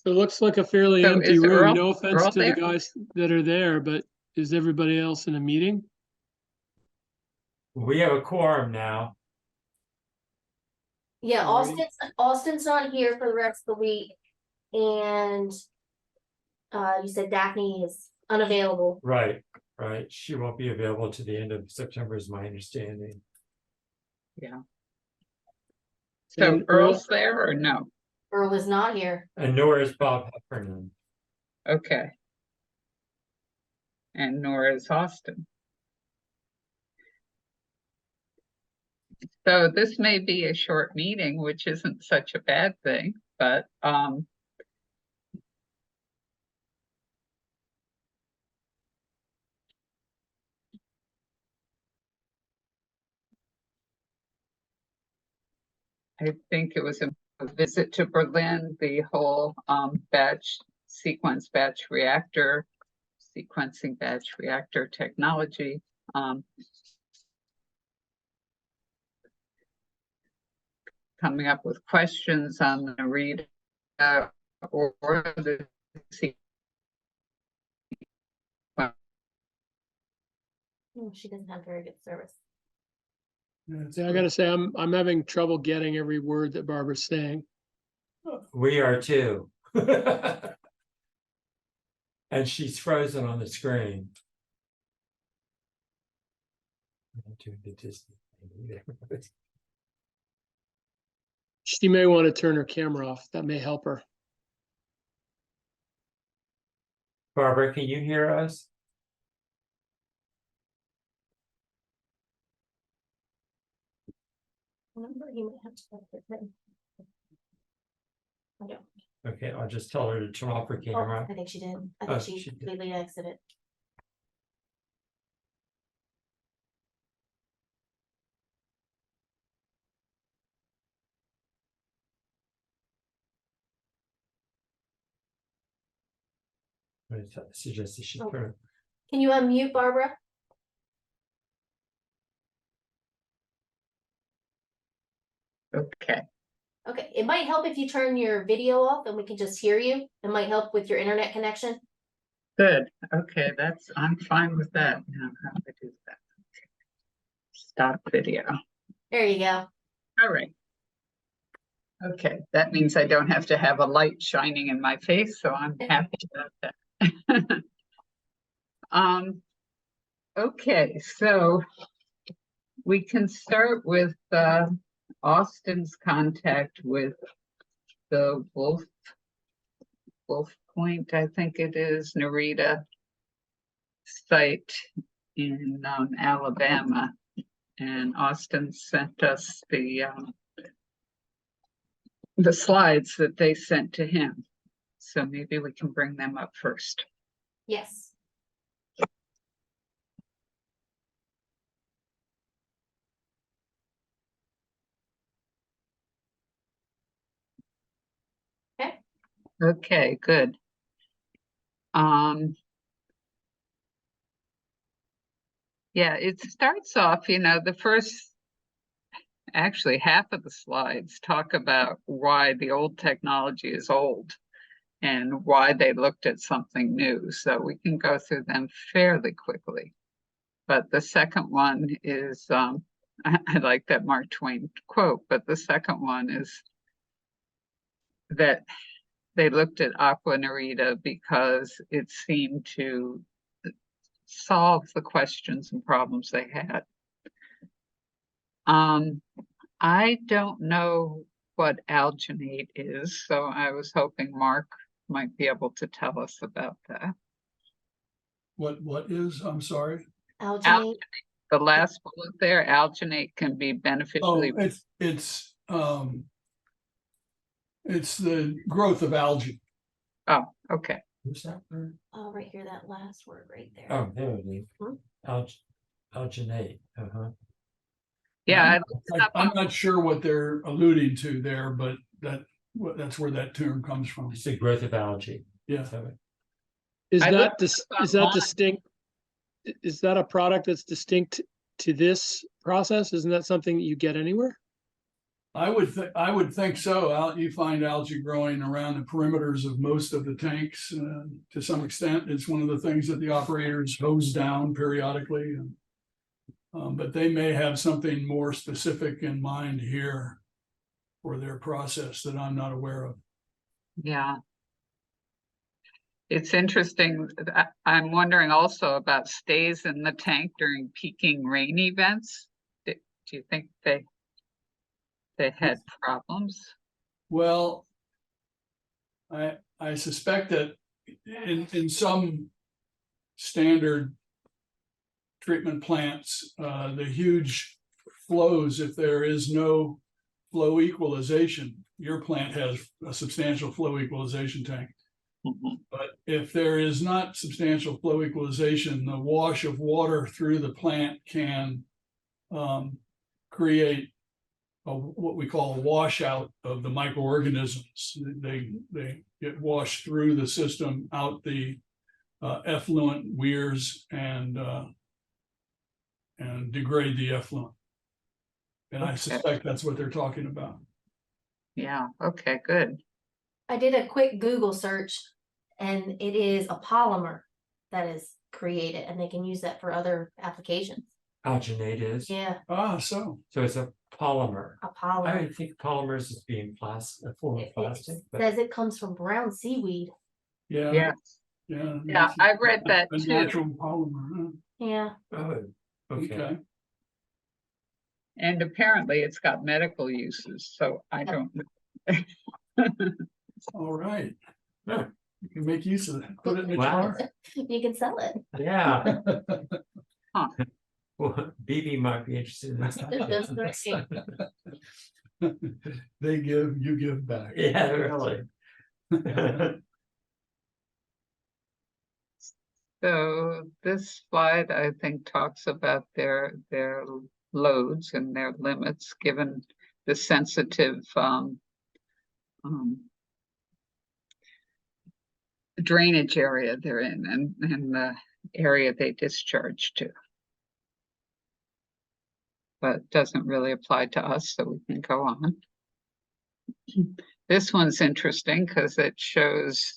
It looks like a fairly So empty is room. Earl- No offense Earl to the there? guys that are there, but is everybody else in a meeting? We have a quorum now. Yeah, Alrighty. Austin's not here for the rest of the week, and you said Daphne is unavailable. Right. She won't be available to the end of September is my understanding. Yeah. So And Earl's there or no? Earl is not here. And nor is Bob Heffernan. Okay. And nor is Austin. So this may be a short meeting, which isn't such a bad thing, but I think it was a visit to Berlin, the whole sequencing batch reactor technology. Coming up with questions on the read or the She doesn't have very good service. Yeah, I gotta say, I'm having trouble getting every word that Barbara's saying. We are too. And she's frozen on the screen. She may want to turn her camera off. That may help her. Barbara, can you hear us? Remember, you might have to start it then. I don't. Okay, I'll just tell her to turn off her camera. I think she did. I Oh, think she she did. completely exited. I suggest that she Oh. turn. Can you unmute Barbara? okay. Okay, it might help if you turn your video off and we can just hear you. It might help with your internet connection. Good. Okay, I'm fine with that. Now how do I do that? Okay. Stop video. There you go. All right. Okay, that means I don't have to have a light shining in my face, so I'm happy about that. Okay, so we can start with Austin's contact with the Wolf Point, I think it is, Narita site in Alabama. And Austin sent us the slides that they sent to him. So maybe we can bring them up first. Yes. Okay. Okay, good. Yeah, it starts off, the first, actually half of the slides talk about why the old technology is old and why they looked at something new. So we can go through them fairly quickly. But the second one is, I like that Mark Twain quote, but the second one is that they looked at Aqua Narita because it seemed to solve the questions and problems they had. I don't know what alginate is, so I was hoping Mark might be able to tell us about that. What is, I'm sorry? Alginate. The last bullet there, alginate can be beneficially. Oh, it's the growth of algae. Oh, okay. Who's that word? Oh, right here, that last word right there. Oh, there it is. Hmm? Alginate. Yeah, I'm not sure what they're alluding to there, but that's where that term comes from. It's the growth of algae. Yeah. Is I that looked is up that online. distinct? Is that a product that's distinct to this process? Isn't that something that you get anywhere? I would think so. You find algae growing around the perimeters of most of the tanks, to some extent. It's one of the things that the operators hose down periodically. But they may have something more specific in mind here for their process that I'm not aware of. Yeah. It's interesting. I'm wondering also about stays in the tank during peaking rain events. Do you think they had problems? Well, I suspect that in some standard treatment plants, the huge flows, if there is no flow equalization, your plant has a substantial flow equalization tank. Mhm. But if there is not substantial flow equalization, the wash of water through the plant can create what we call a washout of the microorganisms. They get washed through the system out the effluent weirs and degrade the effluent. And I Okay. suspect that's what they're talking about. Yeah, okay, good. I did a quick Google search and it is a polymer that is created and they can use that for other applications. Alginate is, Yeah, So so it's a polymer. a I polymer. would think polymers is being plastic, a form of It plastic, but says it comes from brown seaweed. yeah, Yeah, yeah. I read that A too. natural polymer, Yeah, oh, huh? okay. Okay. And apparently it's got medical uses, so I don't. All right. Huh. You can make use of that. Put it in the Wow. car. you can sell it. Yeah. Well, BB might be interested in this. That's great. They give, you give back. Yeah, really. So this slide, I think, talks about their loads and their limits, given the sensitive drainage area they're in and the area they discharge to. But doesn't really apply to us, so we can go on. This one's interesting because it shows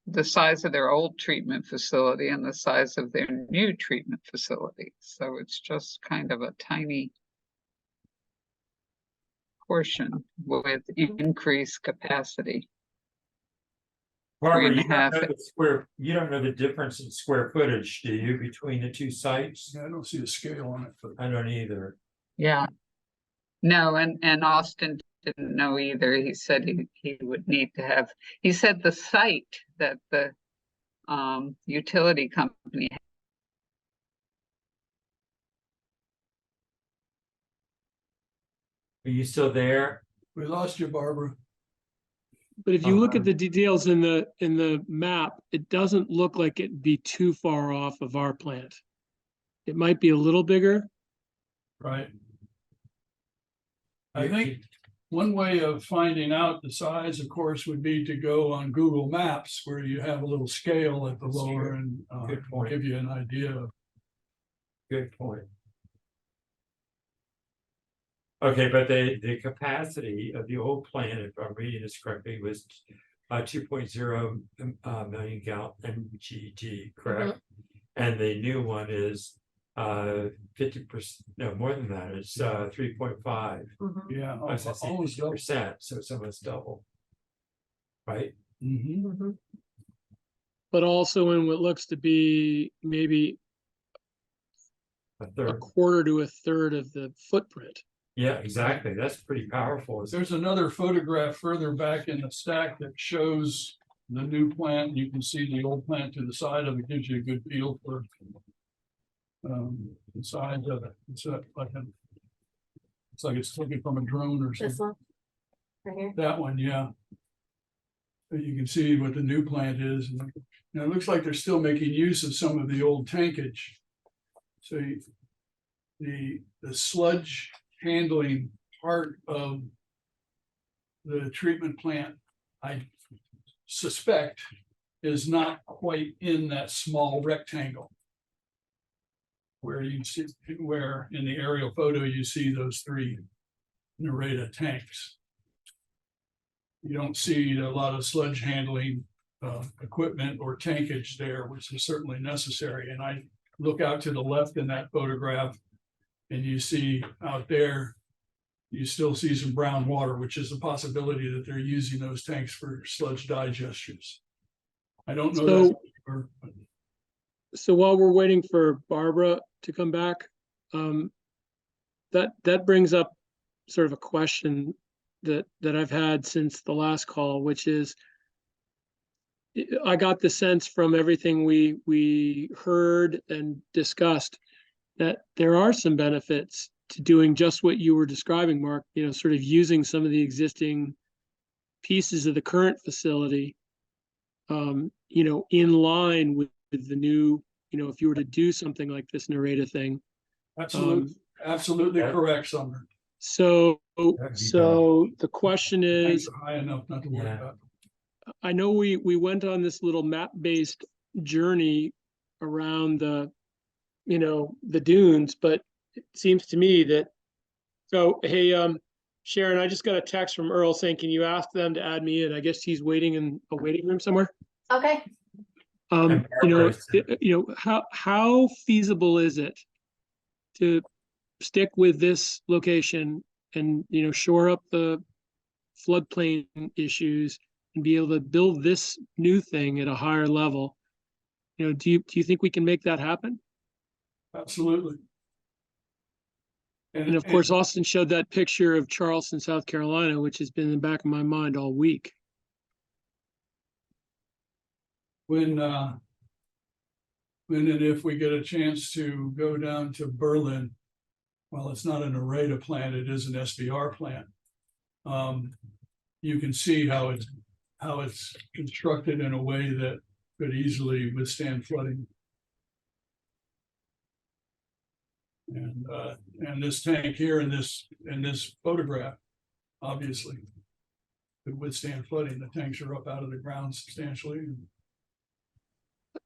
the size of their old treatment facility and the size of their new treatment facility. So it's just kind of a tiny portion with increased capacity. Barbara, 3.5. you don't know the difference in square footage, do you, between the two sites? Yeah, I don't see a scale on it, but I don't either. Yeah. No, and Austin didn't know either. He said he would need to have, he said the site that the utility company. Are you still there? we lost you, Barbara. But if you look at the details in the map, it doesn't look like it'd be too far off of our plant. It might be a little bigger. Right. I think one way of finding out the size, of course, would be to go on Google Maps where you have a little scale at the That's lower true. and Good point. give you an idea of. Good point. Okay, but the capacity of the old plant, if I'm reading this correctly, was 2.0 million gallon MGT, correct? And the new one is 50%, no, more than that, it's 3.5. Yeah, I was gonna say almost double. 50%, so it's almost double. Right? Mhm. But also in what looks to be maybe A a third. quarter to a third of the footprint. Yeah, exactly. That's pretty powerful. There's another photograph further back in the stack that shows the new plant. You can see the old plant to the side of it, gives you a good feel for the size of it. It's like it's taken from a drone or This something. one, right here. That one, yeah. But you can see what the new plant is. And it looks like they're still making use of some of the old tankage. So the sludge handling part of the treatment plant, I suspect, is not quite in that small rectangle. where you see, where in the aerial photo, you see those 3 Nareda tanks. You don't see a lot of sludge handling equipment or tankage there, which is certainly necessary. And I look out to the left in that photograph, and you see out there, you still see some brown water, which is a possibility that they're using those tanks for sludge digesters. I don't know that. So while we're waiting for Barbara to come back, that brings up sort of a question that I've had since the last call, which is, I got the sense from everything we heard and discussed that there are some benefits to doing just what you were describing, Mark, sort of using some of the existing pieces of the current facility, in line with the new, if you were to do something like this Nareda thing. Absolutely correct, Sumner. So That'd be the question is, High enough not to worry Yeah. about. I know we went on this little map-based journey around the dunes, but it seems to me that, so, hey, Sharon, I just got a text from Earl saying, can you ask them to add me in? I guess he's waiting in a waiting room somewhere. Okay. And Barbara How feasible is it to stick with this location and, shore up the floodplain issues and be able to build this new thing at a higher level? Do you think we can make that happen? Absolutely. And of course, Austin showed that picture of Charleston, South Carolina, which has been in the back of my mind all week. when and if we get a chance to go down to Berlin, well, it's not an Nareda plant, it is an SBR plant. You can see how it's constructed in a way that could easily withstand flooding. And this tank here in this photograph, obviously, could withstand flooding. The tanks are up out of the ground substantially.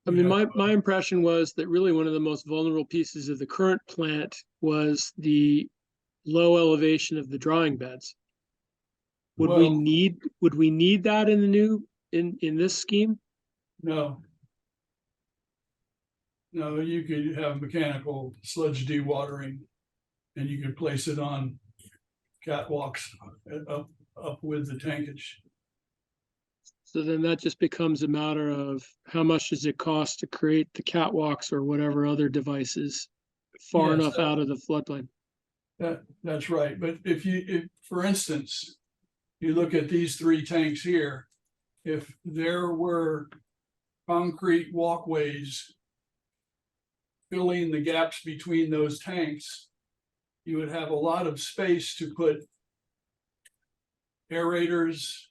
I mean, my impression was that really one of the most vulnerable pieces of the current plant was the low elevation of the drying beds. Would we need that in the new in this scheme? No. No, you could have mechanical sludge dewatering, and you could place it on catwalks up with the tankage. So then that just becomes a matter of how much does it cost to create the catwalks or whatever other devices far Yes, enough out of the floodplain. That's right. But if for instance, you look at these 3 tanks here, if there were concrete walkways filling the gaps between those tanks, you would have a lot of space to put aerators,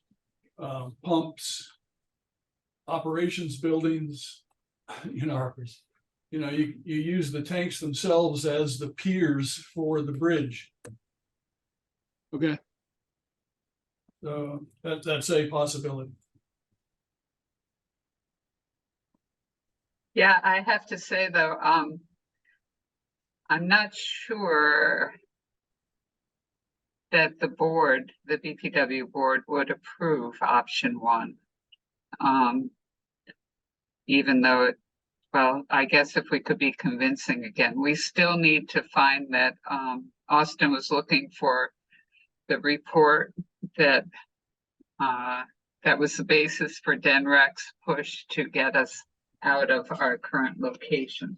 pumps, operations buildings, you use the tanks themselves as the piers for the bridge. Okay. So that's a possibility. Yeah, I have to say though, I'm not sure that the BPW board would approve option 1. Even though well, I guess if we could be convincing again, we still need to find that, Austin was looking for the report that was the basis for DENREC's push to get us out of our current location,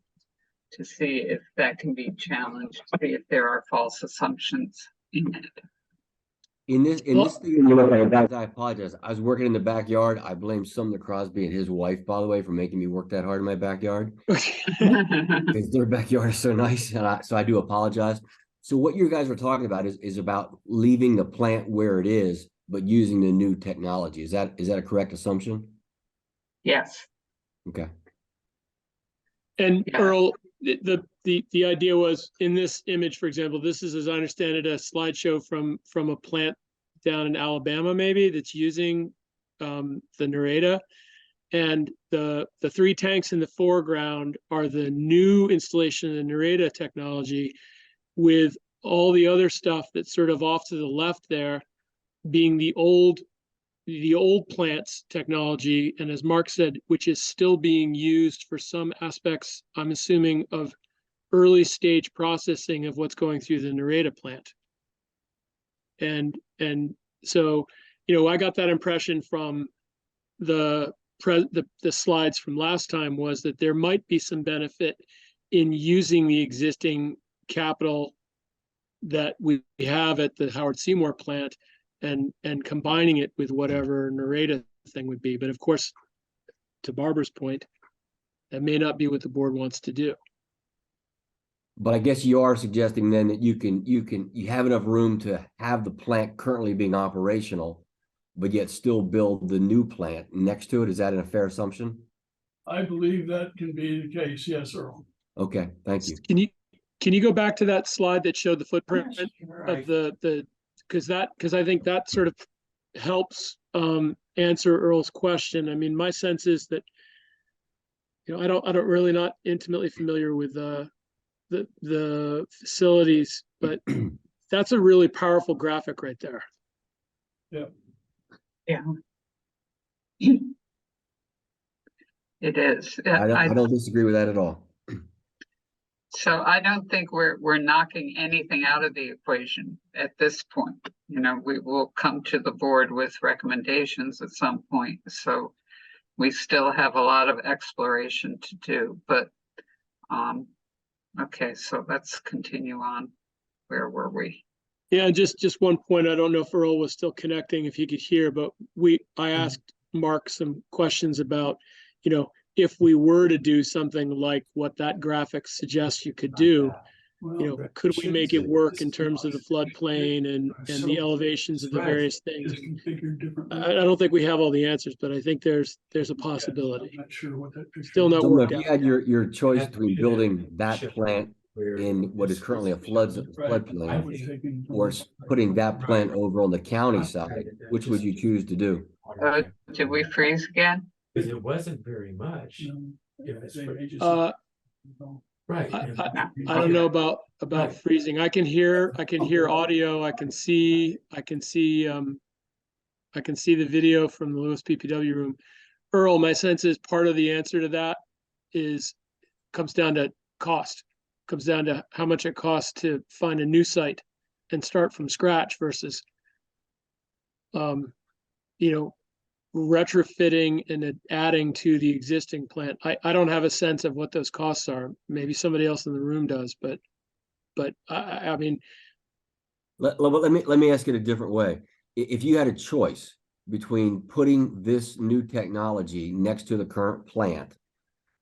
to see if that can be challenged, see if there are false assumptions in it. In this thing you look at, guys, I apologize. I was working in the backyard. I blame Sumner Crosby and his wife, by the way, for making me work that hard in my backyard. Because their backyard is so nice, and so I do apologize. So what you guys were talking about is about leaving the plant where it is, but using the new technology. Is that a correct assumption? Yes. Okay. And Yeah. Earl, the idea was in this image, for example, this is, as I understand it, a slideshow from a plant down in Alabama, maybe, that's using the Nareda. And the three tanks in the foreground are the new installation of the Nareda technology, with all the other stuff that's sort of off to the left there being the old plant's technology. And as Mark said, which is still being used for some aspects, I'm assuming, of early stage processing of what's going through the Nareda plant. And so, I got that impression from the slides from last time, was that there might be some benefit in using the existing capital that we have at the Howard Seymour plant and combining it with whatever Nareda thing would be. But of course, to Barbara's point, that may not be what the board wants to do. But I guess you are suggesting then that you have enough room to have the plant currently being operational, but yet still build the new plant next to it. Is that a fair assumption? I believe that can be the case. Yes, Earl. Okay, thank you. Can you go back to that slide that showed the footprint of the because I think that sort of helps answer Earl's question. I mean, my sense is that I don't really not intimately familiar with the facilities, but that's a really powerful graphic right there. Yeah. Yeah. It is. I don't disagree with that at all. So I don't think we're knocking anything out of the equation at this point. We will come to the board with recommendations at some point. So we still have a lot of exploration to do, but okay, so let's continue on. Where were we? Yeah, just one point. I don't know if Earl was still connecting, if he could hear, but I asked Mark some questions about, if we were to do something like what that graphic suggests you could do, could we make it work in terms of the floodplain and the elevations of the various things? I don't think we have all the answers, but I think there's a possibility. I'm not sure what that Still not worked If out. you had your choice between building that plant in what is currently a floodplain, or putting that plant over on the county side, which would you choose to do? Did we freeze again? Because it wasn't very much. Right. I don't know about freezing. I can hear audio. I can see the video from the Lewes BPW room. Earl, my sense is part of the answer to that comes down to cost. Comes down to how much it costs to find a new site and start from scratch versus retrofitting and adding to the existing plant. I don't have a sense of what those costs are. Maybe somebody else in the room does, but I mean, let me ask it a different way. If you had a choice between putting this new technology next to the current plant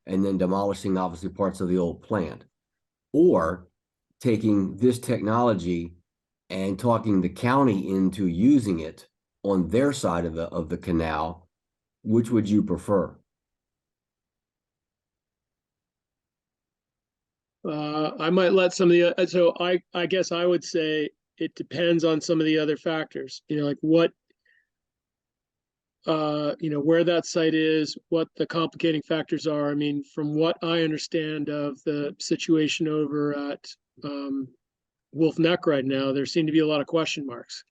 and then demolishing obviously parts of the old plant, or taking this technology and talking the county into using it on their side of the canal, which would you prefer? I might let some of the so I guess I would say it depends on some of the other factors. Like what where that site is, what the complicating factors are. I mean, from what I understand of the situation over at Wolf Neck right now, there seem to be a lot of question marks.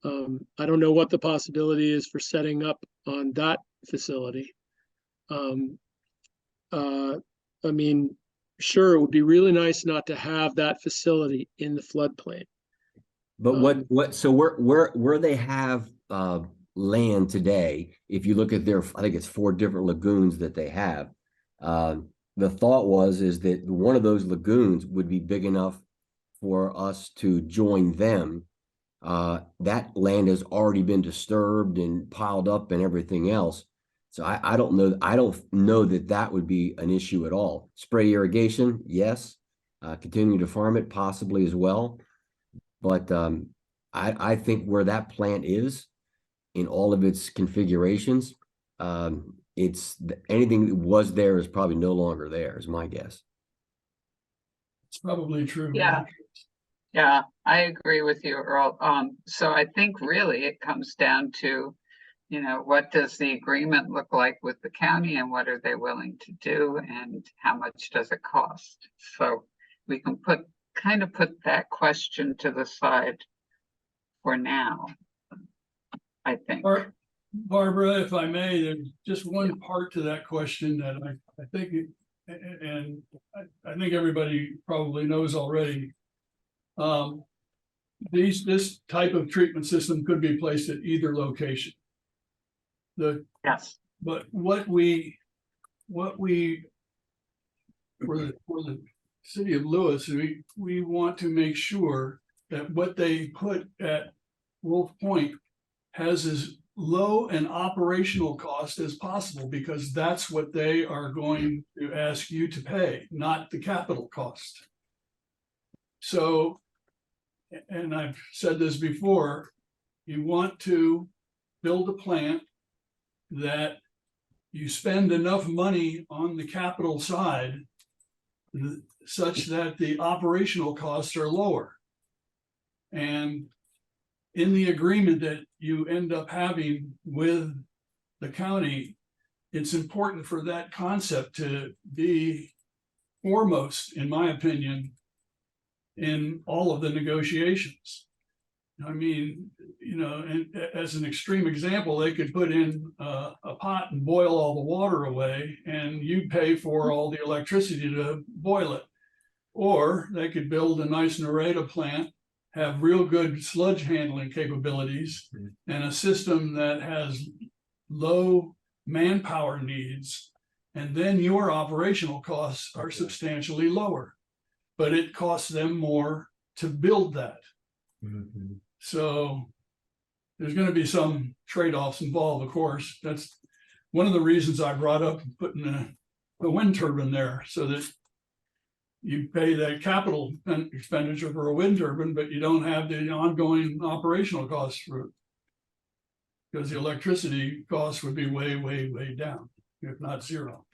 I don't know what the possibility is for setting up on that facility. I mean, sure, it would be really nice not to have that facility in the floodplain. But so where they have land today, if you look at I think it's 4 different lagoons that they have, the thought is that one of those lagoons would be big enough for us to join them. That land has already been disturbed and piled up and everything else. So I don't know. I don't know that would be an issue at all. Spray irrigation, yes. Continue to farm it, possibly as well. But I think where that plant is in all of its configurations, anything that was there is probably no longer there, is my guess. It's probably true. Yeah, I agree with you, Earl. So I think really it comes down to you know, what does the agreement look like with the county and what are they willing to do and how much does it cost? So we can kind of put that question to the side for now, I think. Barbara, if I may, there's just one part to that question that I think, and I think everybody probably knows already. This type of treatment system could be placed at either location. Yes. But what we for the city of Lewes, we want to make sure that what they put at Wolf Point has as low an operational cost as possible, because that's what they are going to ask you to pay, not the capital cost. So, and I've said this before, you want to build a plant that you spend enough money on the capital side such that the operational costs are lower. And in the agreement that you end up having with the county, it's important for that concept to be foremost, in my opinion, in all of the negotiations. I mean, you know, and as an extreme example, they could put in a pot and boil all the water away and you pay for all the electricity to boil it. Or they could build a nice Nareda plant, have real good sludge handling capabilities, and a system that has low manpower needs, and then your operational costs are substantially lower, but it costs them more to build that. So there's going to be some trade-offs involved, of course. That's one of the reasons I brought up putting a wind turbine there, so that you pay that capital expenditure for a wind turbine, but you don't have the ongoing operational costs for it, because the electricity costs would be way, way, way down, if not zero.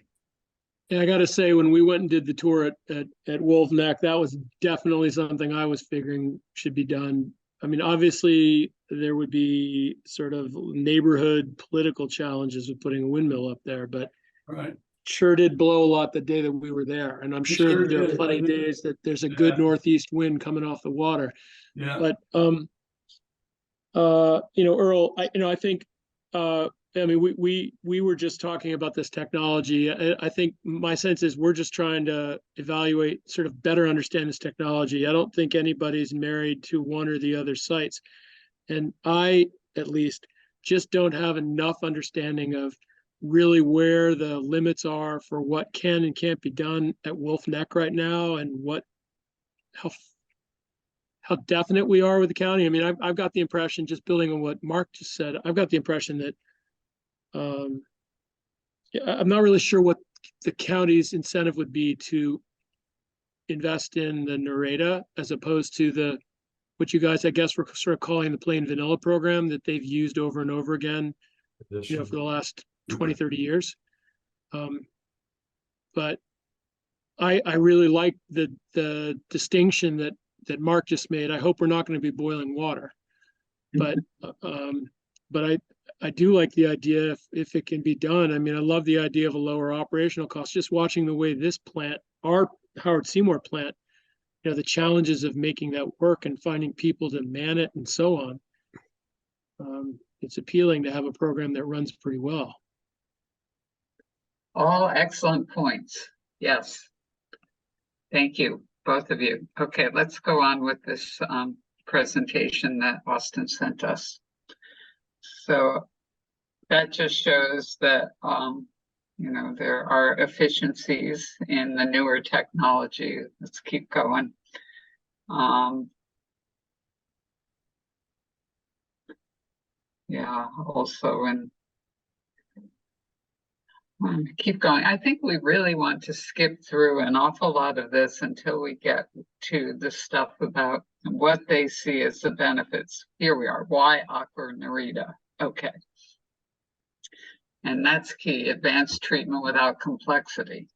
Yeah, I gotta say, when we went and did the tour at Wolf Neck, that was definitely something I was figuring should be done. I mean, obviously there would be sort of neighborhood political challenges with putting a windmill up there, but Right. sure did blow a lot the day that we were there. And I'm sure sure that there are did. plenty of days that there's a good Yeah. northeast wind coming off the water. Yeah. But you know, Earl, I think I mean, we were just talking about this technology. I think my sense is we're just trying to evaluate, sort of better understand this technology. I don't think anybody's married to one or the other sites. And I, at least, just don't have enough understanding of really where the limits are for what can and can't be done at Wolf Neck right now, and how definite we are with the county. I mean, I've got the impression, just building on what Mark just said, I've got the impression that I'm not really sure what the county's incentive would be to invest in the Nareda as opposed to what you guys, I guess, were sort of calling the plain vanilla program that they've used over and over again, you know, for the last 20, 30 years. But I really like the distinction that Mark just made. I hope we're not going to be boiling water, but I do like the idea if it can be done. I mean, I love the idea of a lower operational cost. Just watching the way this plant, our Howard Seymour plant, you know, the challenges of making that work and finding people to man it and so on. It's appealing to have a program that runs pretty well. All excellent points. Yes. Thank you, both of you. Okay, let's go on with this presentation that Austin sent us. So that just shows that, you know, there are efficiencies in the newer technology. Let's keep going. Yeah, also keep going. I think we really want to skip through an awful lot of this until we get to the stuff about what they see as the benefits. Here we are. Why Aqua Nareda? Okay. And that's key. Advanced treatment without complexity.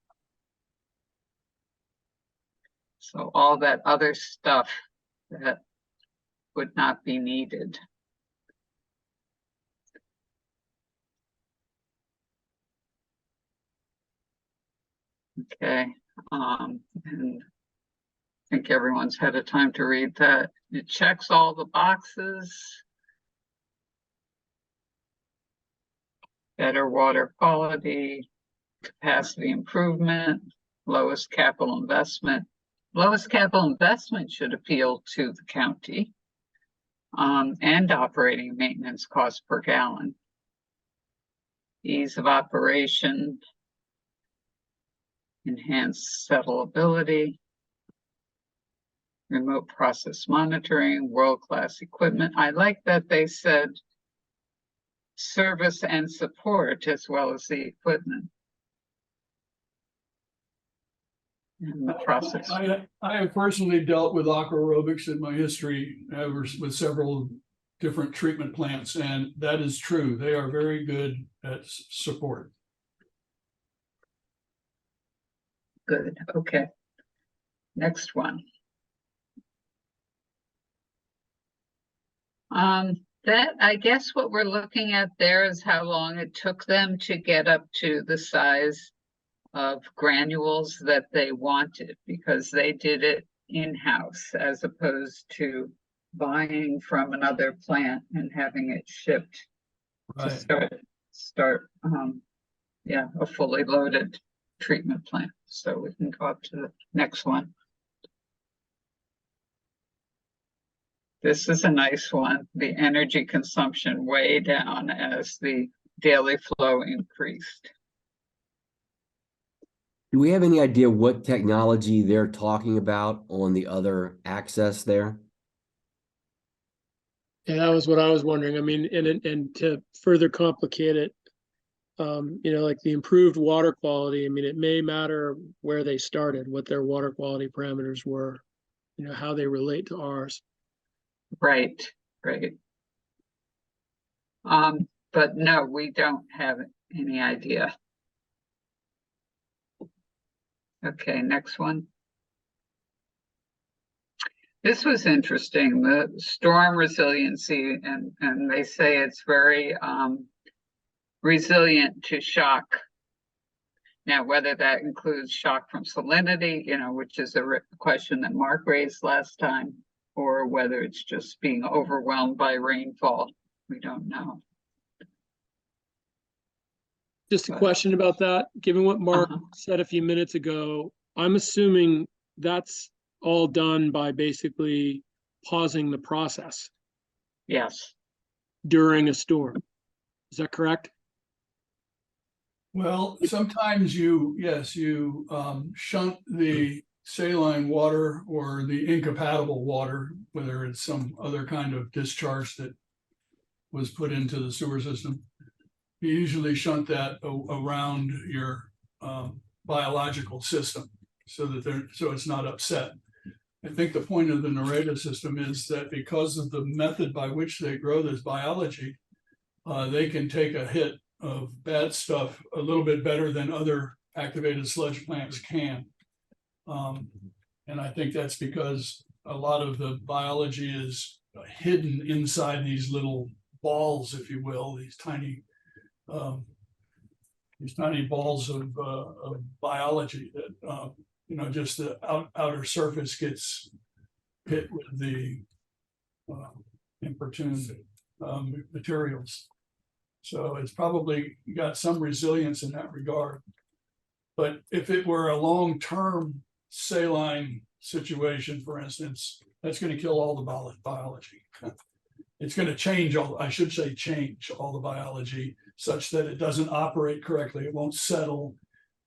So all that other stuff that would not be needed. Okay, and I think everyone's had a time to read that. It checks all the boxes. Better water quality, capacity improvement, lowest capital investment. Lowest capital investment should appeal to the county. And operating maintenance cost per gallon. Ease of operation. Enhanced settlability. Remote process monitoring, world-class equipment. I like that they said service and support as well as the equipment. And the process. I have personally dealt with aqua aerobics in my history with several different treatment plants, and that is true. They are very good at support. Good, okay. Next one. That, I guess what we're looking at there is how long it took them to get up to the size of granules that they wanted, because they did it in-house as opposed to buying from another plant and having it shipped Right. to start yeah, a fully loaded treatment plant. So we can go up to the next one. This is a nice one. The energy consumption way down as the daily flow increased. Do we have any idea what technology they're talking about on the other access there? Yeah, that was what I was wondering. I mean, and to further complicate it, you know, like the improved water quality, I mean, it may matter where they started, what their water quality parameters were, you know, how they relate to ours. Right, right. But no, we don't have any idea. Okay, next one. This was interesting, the storm resiliency, and they say it's very resilient to shock. Now, whether that includes shock from salinity, you know, which is a question that Mark raised last time, or whether it's just being overwhelmed by rainfall, we don't know. Just a question about that, given what Mark said a few minutes ago, I'm assuming that's all done by basically pausing the process Yes. during a storm. Is that correct? Well, sometimes you shunt the saline water or the incompatible water, whether it's some other kind of discharge that was put into the sewer system. You usually shunt that around your biological system so that so it's not upset. I think the point of the Nareda system is that because of the method by which they grow this biology, they can take a hit of bad stuff a little bit better than other activated sludge plants can. And I think that's because a lot of the biology is hidden inside these little balls, if you will, these tiny balls of biology that you know, just the outer surface gets hit with the importuned materials. So it's probably got some resilience in that regard. But if it were a long-term saline situation, for instance, that's going to kill all the biology. It's going to change change all the biology such that it doesn't operate correctly. It won't settle,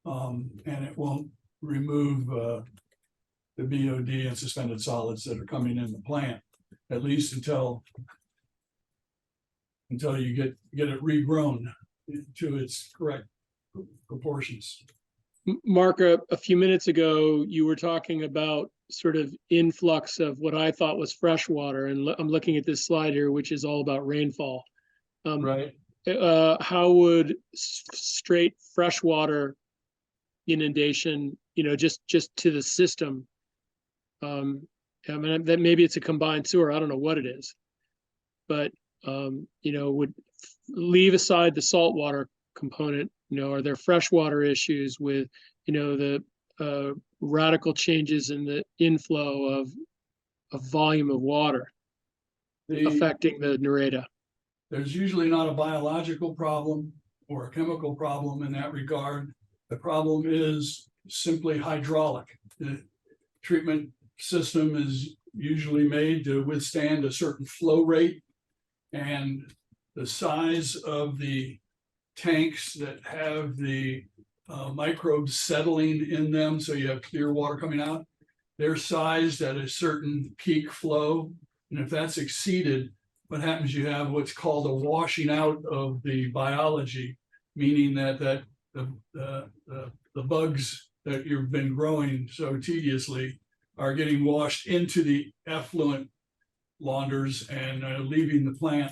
and it won't remove the BOD and suspended solids that are coming in the plant, at least until you get it regrown to its correct proportions. Mark, a few minutes ago, you were talking about sort of influx of what I thought was fresh water, and I'm looking at this slide here, which is all about rainfall. Right. How would straight freshwater inundation, you know, just to the system, I mean, that maybe it's a combined sewer, I don't know what it is, but you know, would leave aside the saltwater component, Are there freshwater issues with, the radical changes in the inflow of volume of water affecting the Nareda? There's usually not a biological problem or a chemical problem in that regard. The problem is simply hydraulic. The treatment system is usually made to withstand a certain flow rate, and the size of the tanks that have the microbes settling in them, so you have clear water coming out, they're sized at a certain peak flow. And if that's exceeded, what happens, you have what's called a washing out of the biology, meaning that the bugs that you've been growing so tediously are getting washed into the effluent launders and leaving the plant.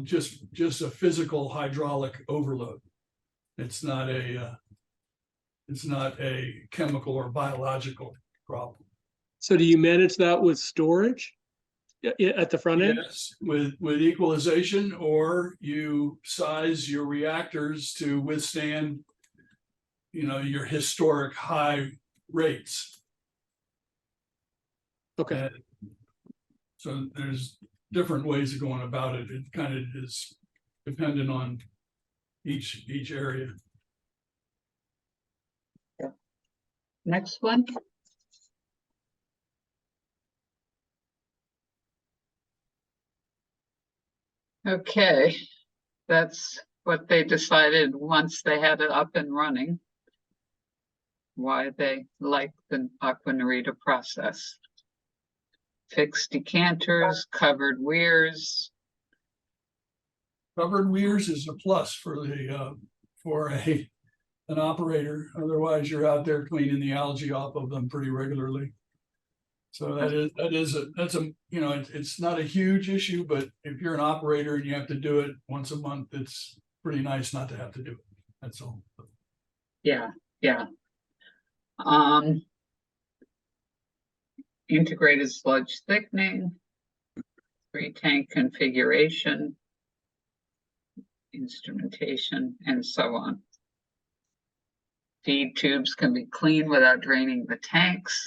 Just a physical hydraulic overload. It's not a chemical or biological problem. So do you manage that with storage at the front end? Yes, with equalization, or you size your reactors to withstand, your historic high rates. Okay. So there's different ways of going about it. It kind of is dependent on each area. Next one. Okay, that's what they decided once they had it up and running. Why they like the Aqua Narita process. Fixed decanters, covered weirs. Covered weirs is a plus for an operator. Otherwise, you're out there cleaning the algae off of them pretty regularly. So it's not a huge issue, but if you're an operator and you have to do it once a month, it's pretty nice not to have to do it. That's all. Yeah. Integrated sludge thickening, 3-tank configuration, instrumentation, and so on. Feed tubes can be cleaned without draining the tanks.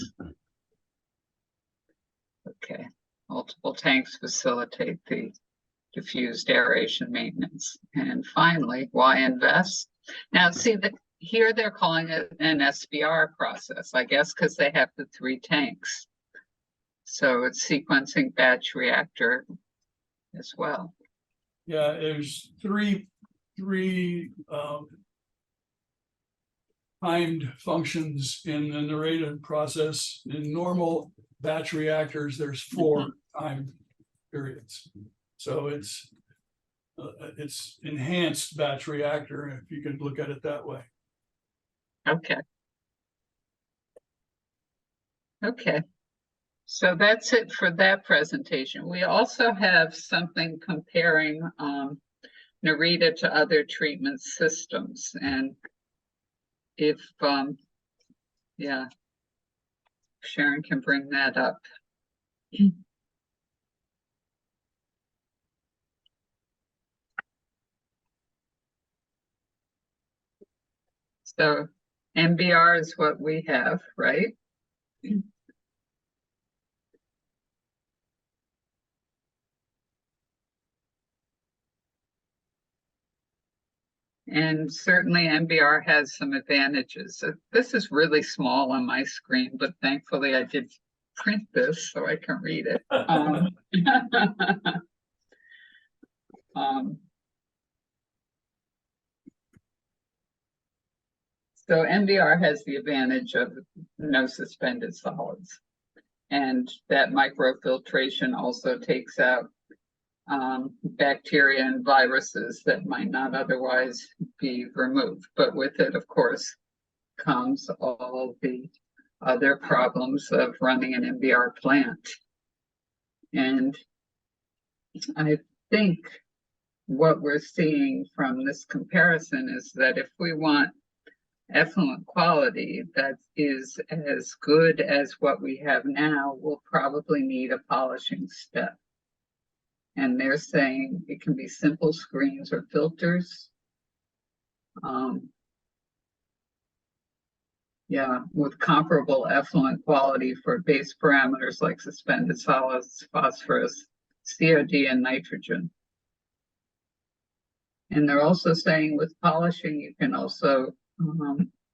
Okay, multiple tanks facilitate the diffused aeration maintenance. And finally, why invest? Now, see that here they're calling it an SBR process, I guess, because they have the 3 tanks. So it's sequencing batch reactor as well. Yeah, there's three timed functions in the Nareda process. In normal batch reactors, there's 4 time periods. So it's enhanced batch reactor, if you could look at it that way. Okay. So that's it for that presentation. We also have something comparing Narita to other treatment systems, and if Sharon can bring that up. So MBR is what we have, right? And certainly MBR has some advantages. This is really small on my screen, but thankfully I did print this so I can read it. So MBR has the advantage of no suspended solids. And that microfiltration also takes out bacteria and viruses that might not otherwise be removed. But with it, of course, comes all the other problems of running an MBR plant. And I think what we're seeing from this comparison is that if we want effluent quality that is as good as what we have now, we'll probably need a polishing step. And they're saying it can be simple screens or filters. Yeah, with comparable effluent quality for base parameters like suspended solids, phosphorus, COD, and nitrogen. And they're also saying with polishing, you can also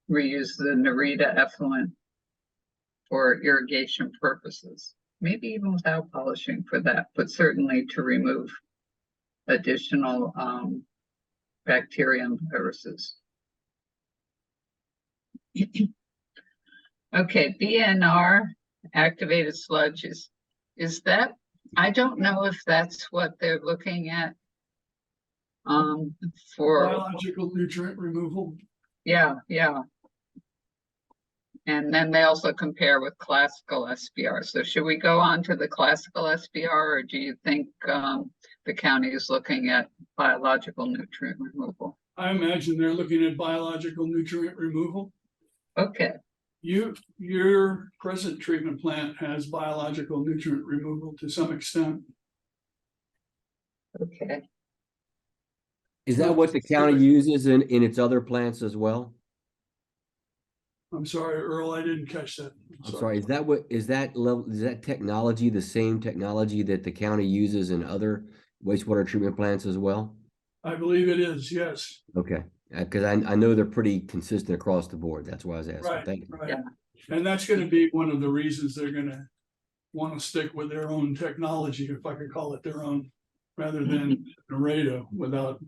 reuse the Narita effluent for irrigation purposes. Maybe even without polishing for that, but certainly to remove additional bacteria and viruses. Okay, BNR, activated sludge, is that, I don't know if that's what they're looking at. For Biological nutrient removal. yeah. And then they also compare with classical SBR. So should we go on to the classical SBR, or do you think the county is looking at biological nutrient removal? I imagine they're looking at biological nutrient removal. Okay, Your present treatment plant has biological nutrient removal to some extent. okay. Is that what the county uses in its other plants as well? I'm sorry, Earl, I didn't catch that. I'm sorry, is that technology the same technology that the county uses in other wastewater treatment plants as well? I believe it is, yes. Okay, because I know they're pretty consistent across the board. That's why I was asking. Right, Thank you. right. Yeah. And that's gonna be one of the reasons they're gonna want to stick with their own technology, if I could call it their own, rather than Narita without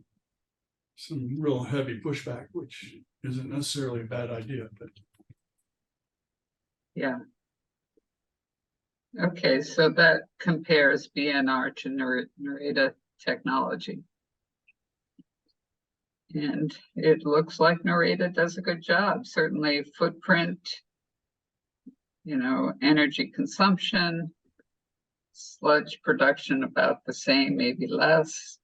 some real heavy pushback, which isn't necessarily a bad idea, but. Yeah. Okay, so that compares BNR to Narita technology. And it looks like Narita does a good job, certainly footprint, energy consumption, sludge production about the same, maybe less.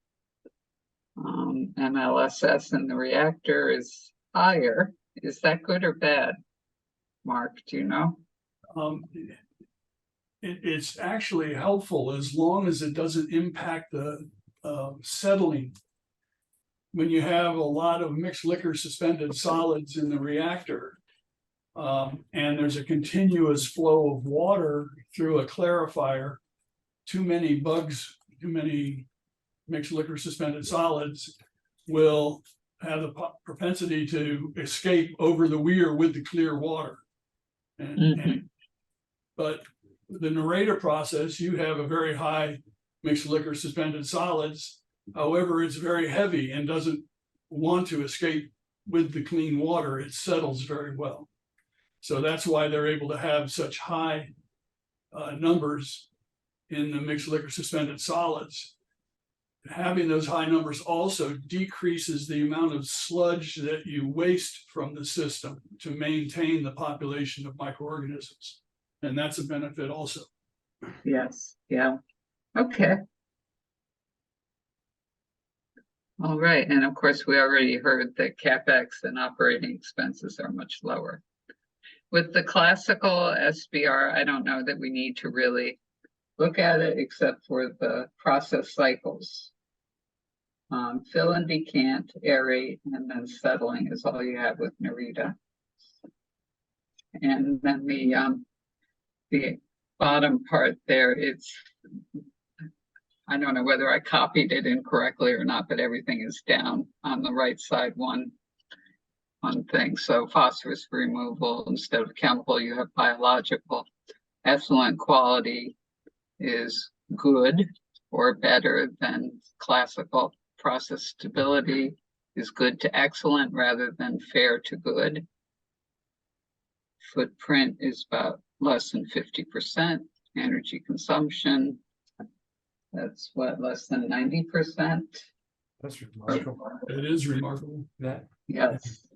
MLSS in the reactor is higher. Is that good or bad? Mark, do you know? It's actually helpful as long as it doesn't impact the settling. When you have a lot of mixed liquor suspended solids in the reactor, and there's a continuous flow of water through a clarifier, too many bugs, too many mixed liquor suspended solids will have the propensity to escape over the weir with the clear water. But the Narita process, you have a very high mixed liquor suspended solids. However, it's very heavy and doesn't want to escape with the clean water. It settles very well. So that's why they're able to have such high numbers in the mixed liquor suspended solids. Having those high numbers also decreases the amount of sludge that you waste from the system to maintain the population of microorganisms. And that's a benefit also. Yes, yeah. Okay. All right, and of course, we already heard that CapEx and operating expenses are much lower. With the classical SBR, I don't know that we need to really look at it except for the process cycles. Fill and decant, aerate, and then settling is all you have with Narita. And then the bottom part there, I don't know whether I copied it incorrectly or not, but everything is down on the right side one thing. So phosphorus removal, instead of chemical, you have biological. Effluent quality is good or better than classical. Process stability is good to excellent rather than fair to good. Footprint is about less than 50%. Energy consumption, that's what, less than 90%? That's remarkable. It is remarkable. That, Yes.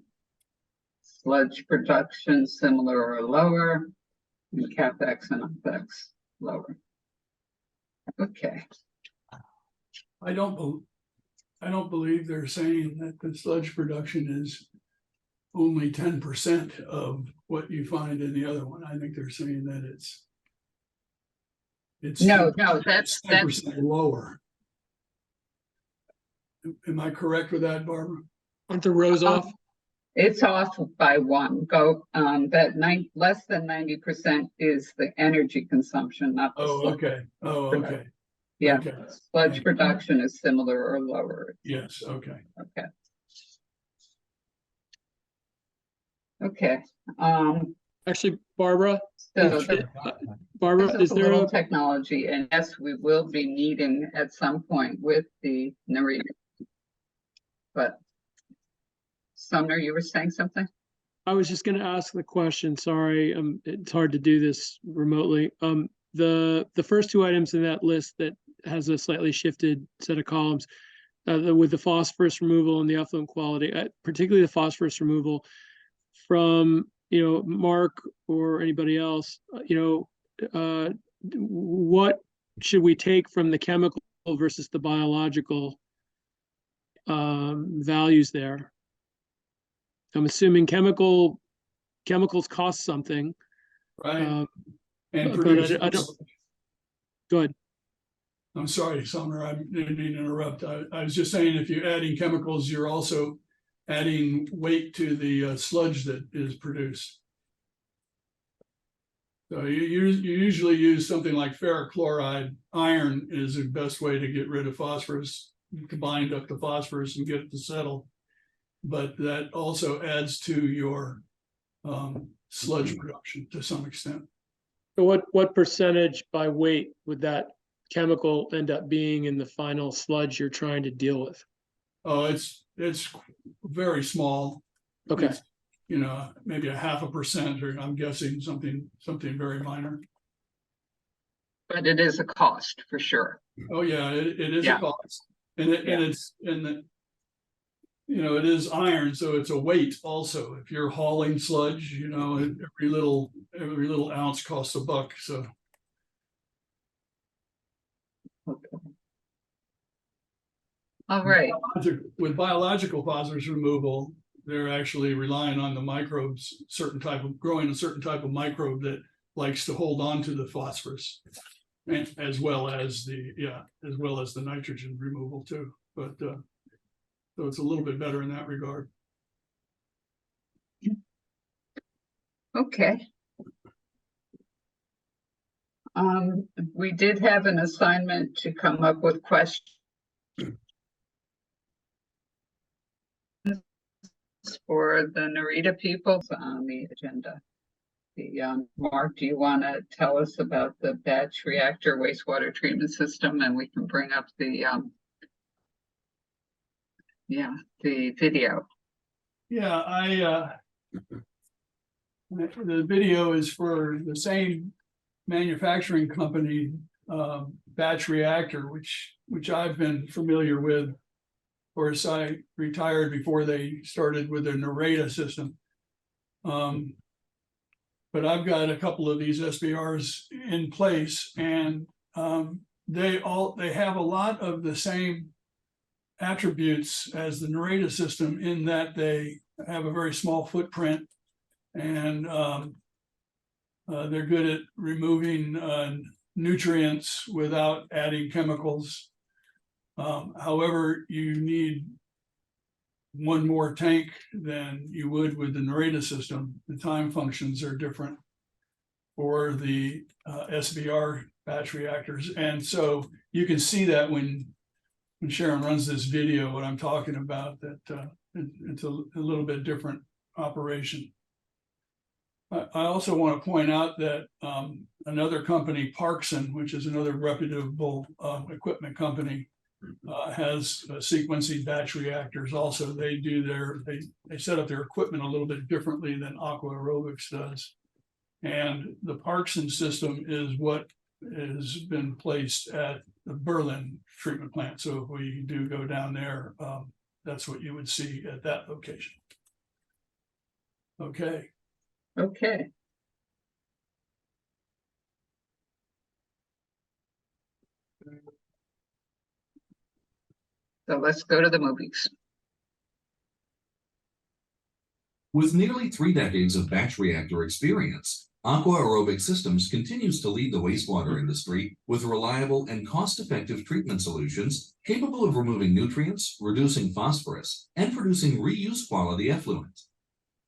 Sludge production similar or lower, and CapEx and OpEx lower. Okay. I don't believe they're saying that the sludge production is only 10% of what you find in the other one. I think they're saying that it's No, 10% that's 10% lower. Am I correct with that, Barbara? Aren't the rows off? It's off by one. Go, less than 90% is the energy consumption, not the Oh, sludge. okay. Oh, okay. Yeah, Okay. sludge production is similar or lower. Yes, okay. Okay. Okay, Actually, Barbara, so is the it- Barbara, this is is a there little a, technology, and yes, we will be meeting at some point with the narrator. But Sumner, you were saying something? I was just gonna ask the question, sorry, it's hard to do this remotely. The first two items in that list that has a slightly shifted set of columns, with the phosphorus removal and the effluent quality, particularly the phosphorus removal from, Mark or anybody else, what should we take from the chemical versus the biological values there? I'm assuming chemicals cost something. Right. Uh, And but produce. I don't. Go ahead. I'm sorry, Sumner, I didn't mean to interrupt. I was just saying, if you're adding chemicals, you're also adding weight to the sludge that is produced. So you usually use something like ferric chloride. Iron is the best way to get rid of phosphorus. You can bind up the phosphorus and get it to settle. But that also adds to your sludge production to some extent. So what percentage by weight would that chemical end up being in the final sludge you're trying to deal with? Oh, it's very small. Okay. It's, maybe 0.5%, or I'm guessing something very minor. But it is a cost for sure. Oh yeah, it is Yeah. a cost, and it is iron, so it's a weight also. If you're hauling sludge, every little ounce costs $1. So Okay. All right. with biological phosphorus removal, they're actually relying on the microbes, growing a certain type of microbe that likes to hold on to the phosphorus, and as well as the nitrogen removal too. But so it's a little bit better in that regard. Okay. We did have an assignment to come up with questions for the Narita people on the agenda. Mark, do you want to tell us about the batch reactor wastewater treatment system, and we can bring up the video. Yeah, the video is for the same manufacturing company, Batch Reactor, which I've been familiar with. Of course, I retired before they started with their Narita system. But I've got a couple of these SBRs in place, and they have a lot of the same attributes as the Narita system, in that they have a very small footprint, and they're good at removing nutrients without adding chemicals. However, you need one more tank than you would with the Narita system. The time functions are different for the SBR batch reactors. And so you can see that when Sharon runs this video, what I'm talking about, that it's a little bit different operation. I also want to point out that another company, Parkson, which is another reputable equipment company, has sequencing batch reactors. Also, they set up their equipment a little bit differently than Aqua Aerobics does. And the Parkson system is what has been placed at the Berlin treatment plant. So if we do go down there, that's what you would see at that location. Okay. Okay. So let's go to the movies. With nearly 3 decades of batch reactor experience, Aqua Aerobic Systems continues to lead the wastewater industry with reliable and cost-effective treatment solutions capable of removing nutrients, reducing phosphorus, and producing reuse quality effluent.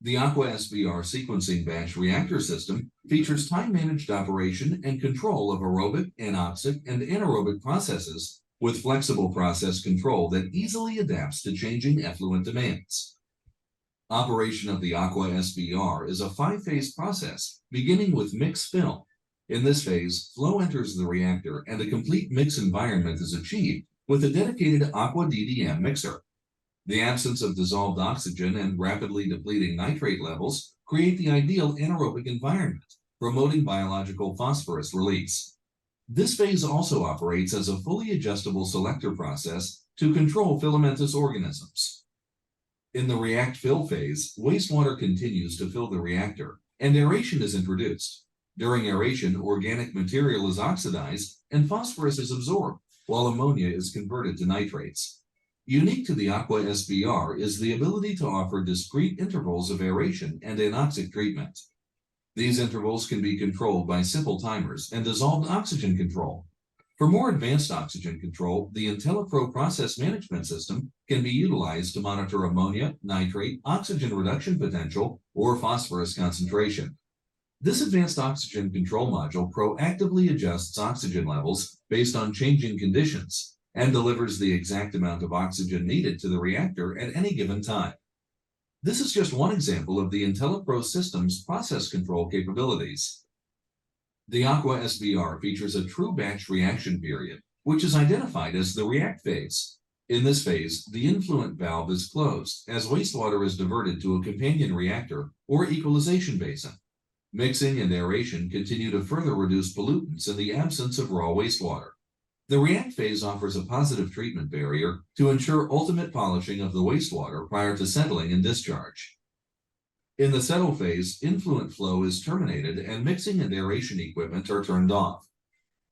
The Aqua SBR sequencing batch reactor system features time-managed operation and control of aerobic, anoxic, and anaerobic processes with flexible process control that easily adapts to changing effluent demands. Operation of the Aqua SBR is a 5-phase process, beginning with mix fill. In this phase, flow enters the reactor and a complete mix environment is achieved with a dedicated Aqua DDM mixer. The absence of dissolved oxygen and rapidly depleting nitrate levels create the ideal anaerobic environment, promoting biological phosphorus release. This phase also operates as a fully adjustable selector process to control filamentous organisms. In the react-fill phase, wastewater continues to fill the reactor, and aeration is introduced. During aeration, organic material is oxidized and phosphorus is absorbed, while ammonia is converted to nitrates. Unique to the Aqua SBR is the ability to offer discrete intervals of aeration and anoxic treatment. These intervals can be controlled by simple timers and dissolved oxygen control. For more advanced oxygen control, the IntelliPro process management system can be utilized to monitor ammonia, nitrate, oxygen reduction potential, or phosphorus concentration. This advanced oxygen control module proactively adjusts oxygen levels based on changing conditions and delivers the exact amount of oxygen needed to the reactor at any given time. This is just one example of the IntelliPro system's process control capabilities. The Aqua SBR features a true batch reaction period, which is identified as the react phase. In this phase, the influent valve is closed as wastewater is diverted to a companion reactor or equalization basin. Mixing and aeration continue to further reduce pollutants in the absence of raw wastewater. The react phase offers a positive treatment barrier to ensure ultimate polishing of the wastewater prior to settling and discharge. In the settle phase, influent flow is terminated and mixing and aeration equipment are turned off.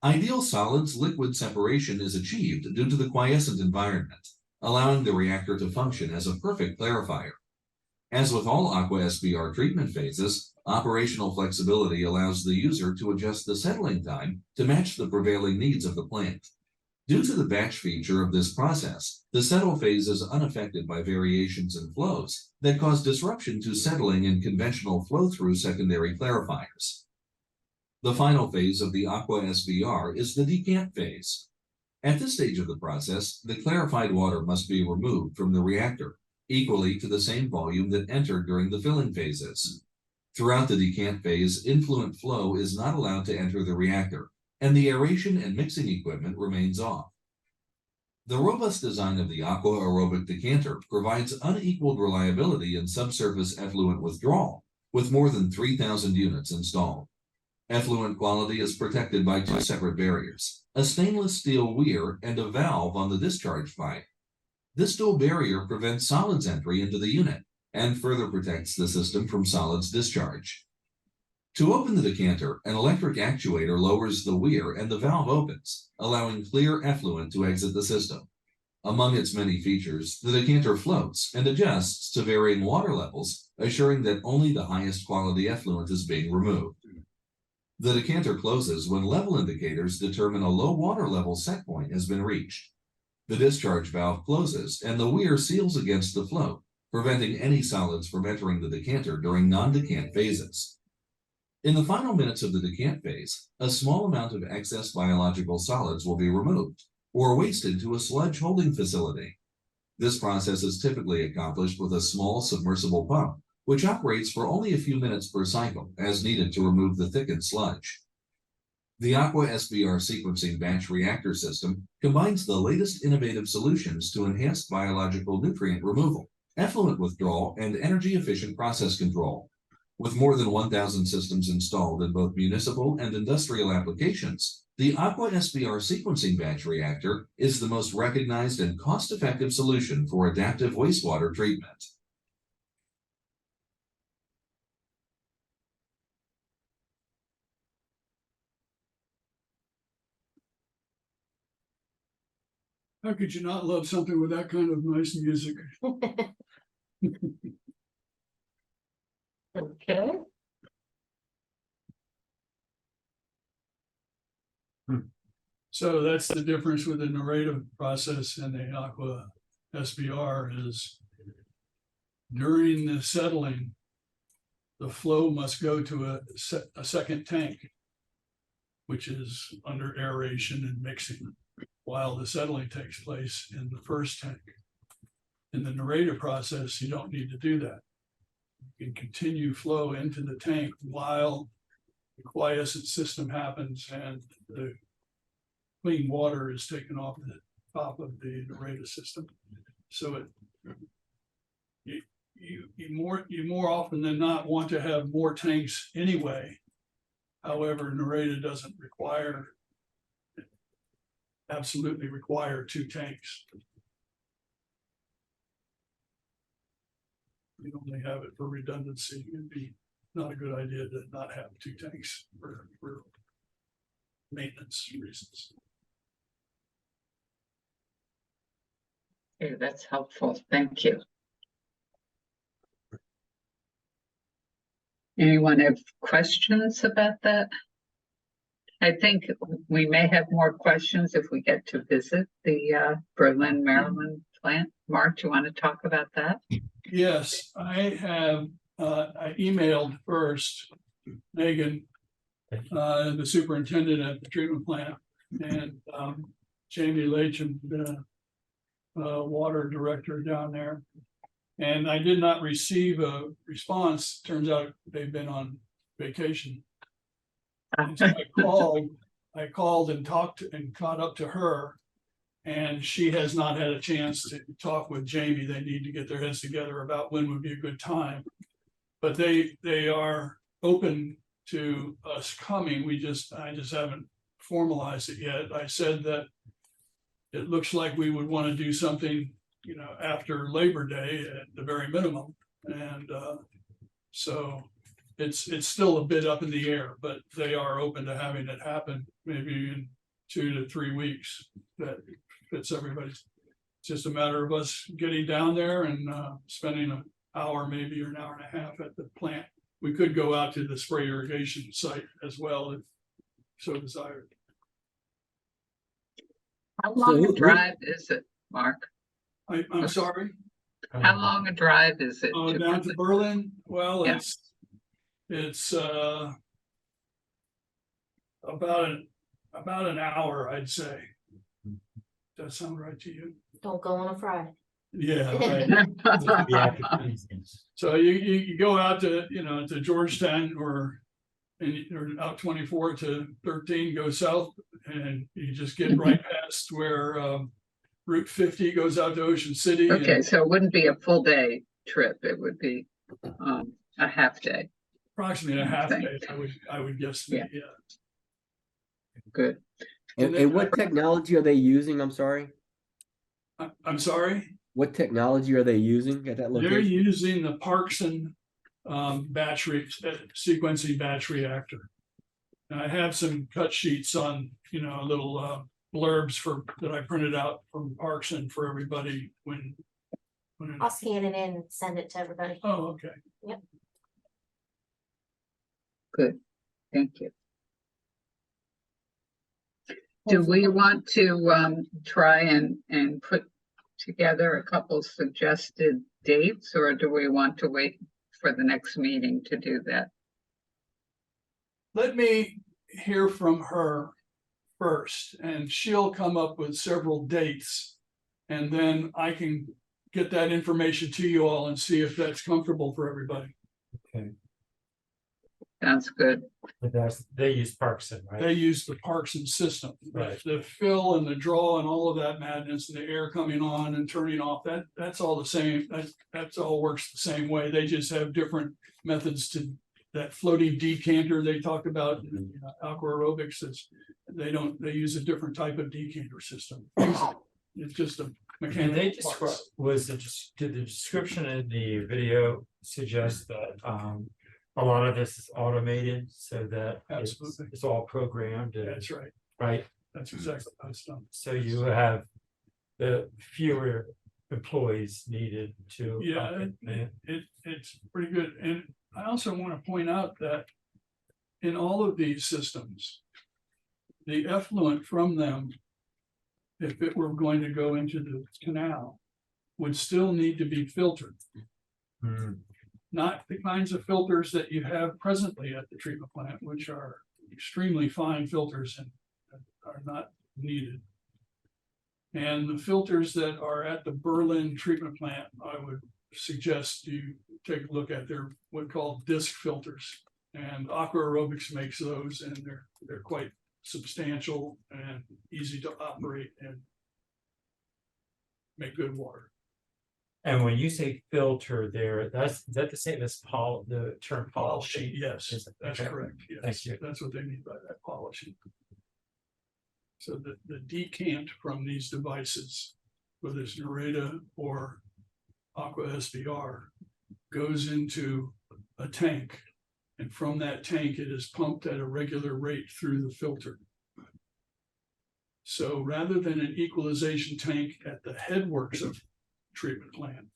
Ideal solids-liquid separation is achieved due to the quiescent environment, allowing the reactor to function as a perfect clarifier. As with all Aqua SBR treatment phases, operational flexibility allows the user to adjust the settling time to match the prevailing needs of the plant. Due to the batch feature of this process, the settle phase is unaffected by variations in flows that cause disruption to settling in conventional flow-through secondary clarifiers. The final phase of the Aqua SBR is the decant phase. At this stage of the process, the clarified water must be removed from the reactor, equally to the same volume that entered during the filling phases. Throughout the decant phase, influent flow is not allowed to enter the reactor, and the aeration and mixing equipment remains off. The robust design of the Aqua Aerobic decanter provides unequaled reliability in subsurface effluent withdrawal, with more than 3,000 units installed. Effluent quality is protected by 2 separate barriers, a stainless steel weir and a valve on the discharge pipe. This dual barrier prevents solids entry into the unit and further protects the system from solids discharge. To open the decanter, an electric actuator lowers the weir and the valve opens, allowing clear effluent to exit the system. Among its many features, the decanter floats and adjusts to varying water levels, assuring that only the highest quality effluent is being removed. The decanter closes when level indicators determine a low water level set point has been reached. The discharge valve closes and the weir seals against the float, preventing any solids from entering the decanter during non-decant phases. In the final minutes of the decant phase, a small amount of excess biological solids will be removed or wasted to a sludge holding facility. This process is typically accomplished with a small submersible pump, which operates for only a few minutes per cycle as needed to remove the thickened sludge. The Aqua SBR sequencing batch reactor system combines the latest innovative solutions to enhance biological nutrient removal, effluent withdrawal, and energy-efficient process control. With more than 1,000 systems installed in both municipal and industrial applications, the Aqua SBR sequencing batch reactor is the most recognized and cost-effective solution for adaptive wastewater treatment. How could you not love something with that kind of nice music? Okay. So that's the difference with the narrative process and the aqua SBR is during the settling, the flow must go to a second tank, which is under aeration and mixing, while the settling takes place in the first tank. In the narrative process, you don't need to do that. You can continue flow into the tank while the quiescent system happens and the clean water is taken off the top of the narrative system. So you more often than not want to have more tanks anyway. However, narrative doesn't absolutely require 2 tanks. You only have it for redundancy. It'd be not a good idea to not have 2 tanks for maintenance reasons. Okay, that's helpful. Thank you. Anyone have questions about that? I think we may have more questions if we get to visit the Berlin, Maryland plant. Mark, do you want to talk about that? Yes, I emailed first Megan, the superintendent at the treatment plant, and Jamie Lacham, the water director down there. And I did not receive a response. Turns out they've been on vacation. And so I called and talked and caught up to her. And she has not had a chance to talk with Jamie. They need to get their heads together about when would be a good time. But they are open to us coming. I just haven't formalized it yet. I said that it looks like we would want to do something, after Labor Day at the very minimum. And so it's still a bit up in the air, but they are open to having it happen maybe in 2 to 3 weeks. That fits everybody's. It's just a matter of us getting down there and spending an hour, maybe, or an hour and a half at the plant. We could go out to the spray irrigation site as well, if so desired. How long a drive is it, Mark? I'm sorry. How long a drive is it? Oh, down to Berlin? Well, Yeah. it's about an hour, I'd say. Does that sound right to you? Don't go on a Friday. Yeah, right. So you go out to, to Georgetown or out 24 to 13, go south, and you just get right past where Route 50 goes out to Ocean City. Okay, so it wouldn't be a full day trip. It would be a half day. Approximately a half day, I would guess. Yeah. Yeah. Good. And what technology are they using? I'm sorry. I'm sorry. What technology are they using at that They're location? using the Parkson battery sequencing batch reactor. And I have some cut sheets on, little blurbs that I printed out from Parkson for everybody when I'll scan it in and send it to everybody. Oh, okay. Yep. Good. Thank you. Do we want to try and put together a couple suggested dates, or do we want to wait for the next meeting to do that? Let me hear from her first, and she'll come up with several dates, and then I can get that information to you all and see if that's comfortable for everybody. Okay. Sounds good. But they use Parkson, right? They use the Parkson system, Right. the fill and the draw and all of that madness and the air coming on and turning off. That's all the same. That's all works the same way. They just have different methods to that floating decanter they talked about in aqua aerobics. They use a different type of decanter system. It's just a mechanical. They describe, did the description in the video suggest that a lot of this is automated so that Absolutely. it's all programmed? That's right. Right. That's exactly how it's done. So you have the fewer employees needed to. Yeah, it's pretty good. And I also want to point out that in all of these systems, the effluent from them, if it were going to go into the canal, would still need to be filtered. Not the kinds of filters that you have presently at the treatment plant, which are extremely fine filters and are not needed. And the filters that are at the Berlin treatment plant, I would suggest you take a look at. They're what called disc filters, and Aqua Aerobics makes those, and they're quite substantial and easy to operate and make good water. And when you say filter there, is that the same as the term polishing? Yes, Is it? that's Okay. correct. Yes, Thank you. that's what they mean by that, polishing. So the decant from these devices, whether it's Nareda or Aqua SBR, goes into a tank. And from that tank, it is pumped at a regular rate through the filter. So rather than an equalization tank at the headworks of treatment plant,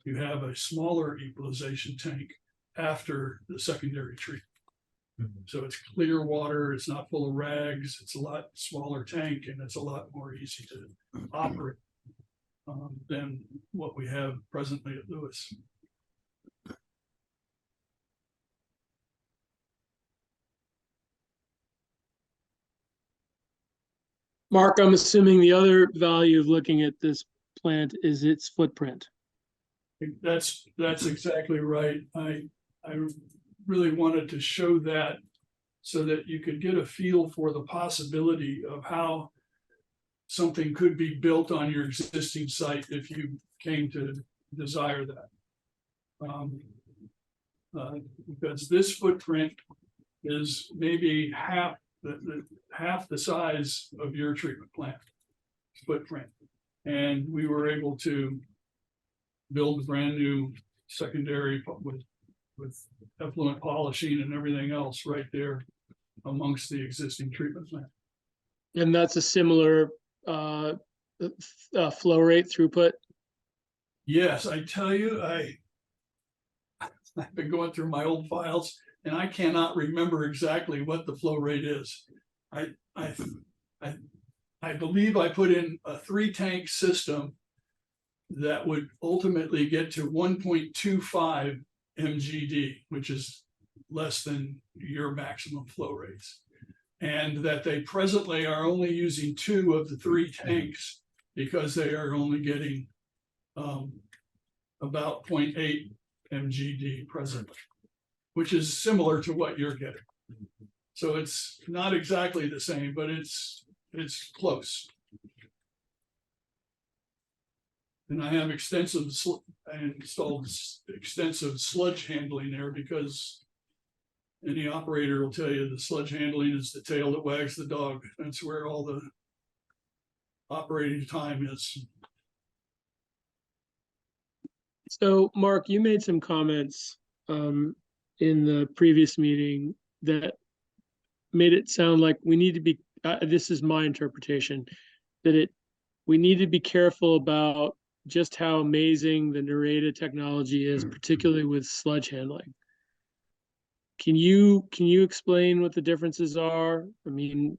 you have a smaller equalization tank after the secondary treatment. So it's clear water, it's not full of rags, it's a lot smaller tank, and it's a lot more easy to operate than what we have presently at Lewes. Mark, I'm assuming the other value of looking at this plant is its footprint. That's exactly right. I really wanted to show that so that you could get a feel for the possibility of how something could be built on your existing site if you came to desire that. Because this footprint is maybe half the size of your treatment plant footprint. And we were able to build a brand new secondary with effluent polishing and everything else right there amongst the existing treatment plant. And that's a similar flow rate throughput. Yes, I tell you, I've been going through my old files and I cannot remember exactly what the flow rate is. I believe I put in a 3-tank system that would ultimately get to 1.25 MGD, which is less than your maximum flow rates. And that they presently are only using 2 of the 3 tanks because they are only getting about 0.8 MGD presently, which is similar to what you're getting. So it's not exactly the same, but it's close. And I have I installed extensive sludge handling there because any operator will tell you the sludge handling is the tail that wags the dog. That's where all the operating time is. So, Mark, you made some comments in the previous meeting that made it sound like we need to be, this is my interpretation, that we need to be careful about just how amazing the Nareda technology is, particularly with sludge handling. Can you explain what the differences are? I mean,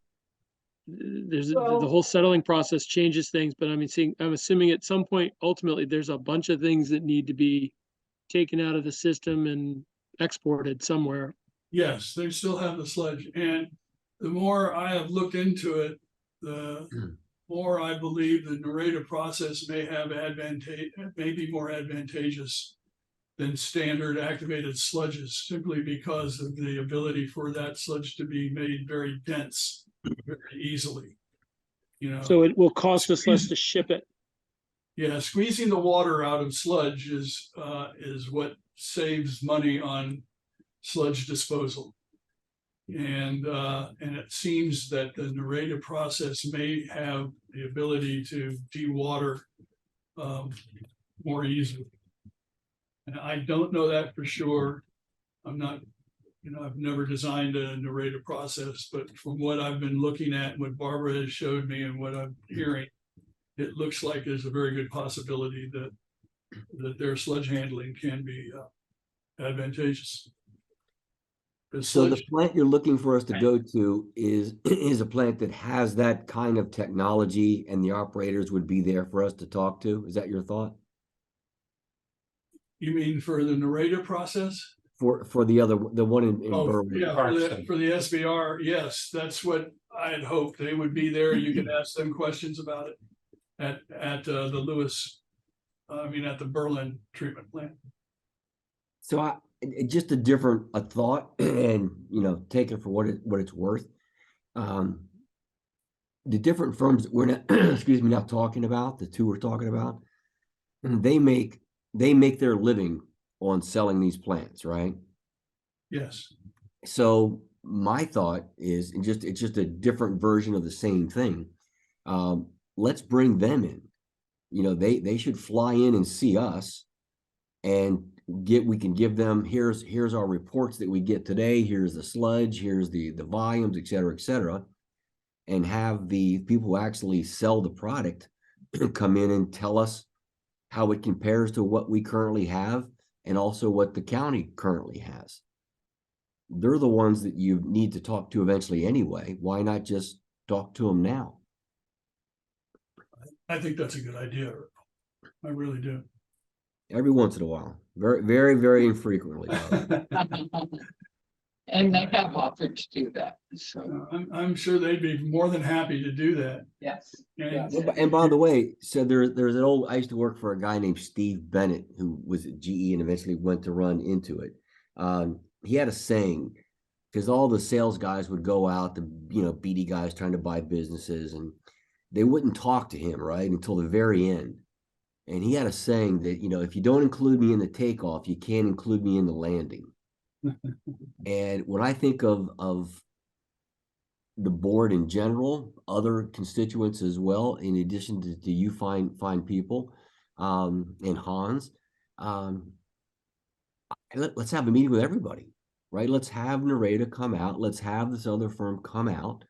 the whole settling process changes things, but I'm assuming at some point, ultimately, there's a bunch of things that need to be taken out of the system and exported somewhere. Yes, they still have the sludge. And the more I have looked into it, the more I believe the Nareda process may be more advantageous than standard activated sludges, simply because of the ability for that sludge to be made very dense very easily. So it will cost us less to ship it. Yeah, squeezing the water out of sludge is what saves money on sludge disposal. And it seems that the Nareda process may have the ability to dewater more easily. And I don't know that for sure. I'm not, I've never designed a Nareda process, but from what I've been looking at, what Barbara has showed me and what I'm hearing, it looks like there's a very good possibility that their sludge handling can be advantageous. So the sludge, plant you're looking for us to go to is is a plant that has that kind of technology, and the operators would be there for us to talk to. Is that your thought? you mean for the narrator process? For the other, the one in Oh, Berlin? yeah, for the SBR, yes, that's what I had hoped. They would be there. You could ask them questions about it at the Lewes, at the Berlin treatment plant. So just a different thought, and take it for what it's worth. The different firms that we're not, excuse me, not talking about, the two we're talking about, they make their living on selling these plants, right? Yes, So my thought is, it's just a different version of the same thing. Let's bring them in. They should fly in and see us, and we can give them, here's our reports that we get today, here's the sludge, here's the volumes, et cetera, and have the people who actually sell the product come in and tell us how it compares to what we currently have, and also what the county currently has. They're the ones that you need to talk to eventually anyway. Why not just talk to them now? I think that's a good idea. I really do. Every once in a while, very, very, very infrequently. And they have offered to do that, so, I'm sure they'd be more than happy to do that. yes. And And by the way, so there's an old, I used to work for a guy named Steve Bennett, who was at GE and eventually went to run into it. He had a saying, because all the sales guys would go out, the BD guys trying to buy businesses, and they wouldn't talk to him, right, until the very end. And he had a saying that, if you don't include me in the takeoff, you can't include me in the landing. And when I think of the board in general, other constituents as well, in addition to you fine people, and Hans, let's have a meeting with everybody, right? Let's have Nareda come out. Let's have this other firm come out.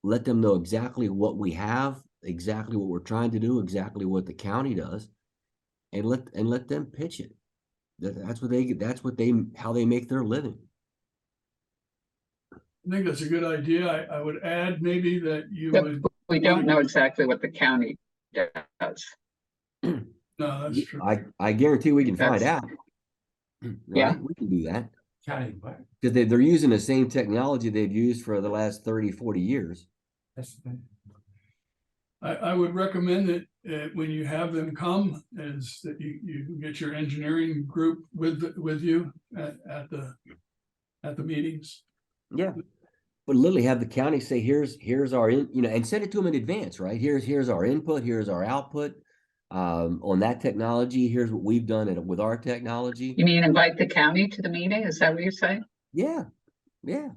Let them know exactly what we have, exactly what we're trying to do, exactly what the county does, and let them pitch it. How they make their living. I think that's a good idea. I would add maybe that you Yep. would. We don't know exactly what the county does. No, that's true. I guarantee we can find That's- out. Right? Yeah. We can do that. County, what? Because they're using the same technology they've used for the last 30, 40 years. I would recommend that when you have them come, is that you get your engineering group with you at the meetings. Yeah. But literally have the county say, here's our and send it to them in advance, right? Here's our input, here's our output on that technology. Here's what we've done with our technology. You mean invite the county to the meeting? Is that what you're saying? Yeah. Yeah.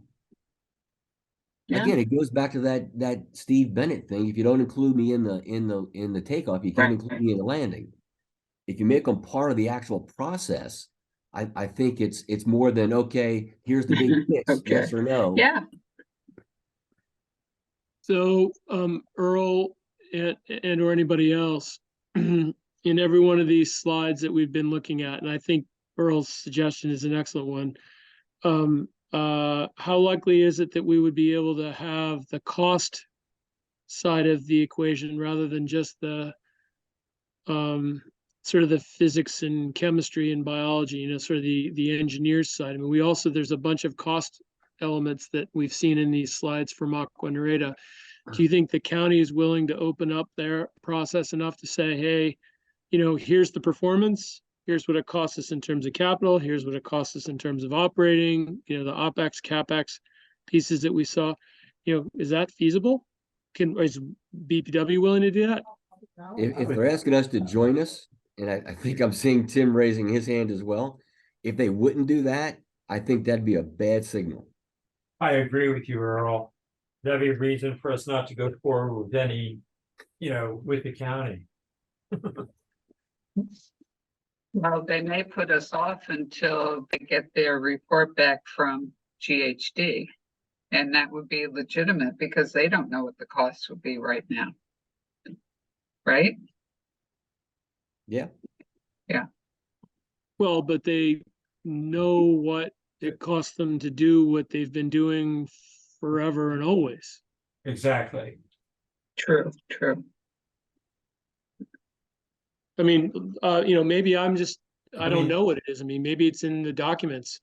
Yeah. Again, it goes back to that Steve Bennett thing. If you don't include me in the takeoff, you can't Right. include me in the landing. If you make them part of the actual process, I think it's more than, okay, here's the big pitch, Okay. yes or no. Yeah, So, Earl and or anybody else, in every one of these slides that we've been looking at, and I think Earl's suggestion is an excellent one. How likely is it that we would be able to have the cost side of the equation rather than just the sort of the physics and chemistry and biology, sort of the engineers side? I mean, there's a bunch of cost elements that we've seen in these slides from Aqua Nareda. Do you think the county is willing to open up their process enough to say, hey, here's the performance, here's what it costs us in terms of capital, here's what it costs us in terms of operating, the OpEx, CapEx pieces that we saw, is that feasible? Is BPW willing to do that? If they're asking us to join us, and I think I'm seeing Tim raising his hand as well, if they wouldn't do that, I think that'd be a bad signal. I agree with you, Earl. That'd be a reason for us not to go forward with any, with the county. well, they may put us off until they get their report back from GHD. And that would be legitimate because they don't know what the cost would be right now. Right? Yeah. Well, but they know what it costs them to do what they've been doing forever and always. Exactly. True, true. I mean, maybe I don't mean- know what it is. I mean, maybe it's in the documents.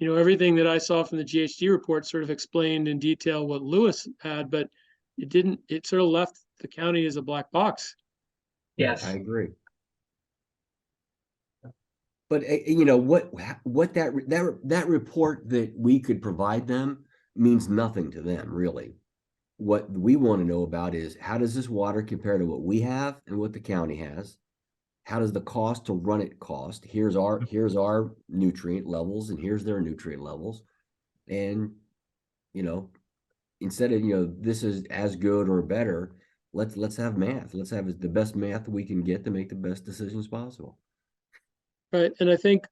Everything that I saw from the GHG report sort of explained in detail what Lewes had, but it sort of left the county as a black box. Yes. I agree. But what that report that we could provide them means nothing to them, really. What we want to know about is, how does this water compare to what we have and what the county has? How does the cost to run it cost? Here's our nutrient levels, and here's their nutrient levels. And instead of this is as good or better, let's have math. Let's have the best math we can get to make the best decisions possible. Right. And I think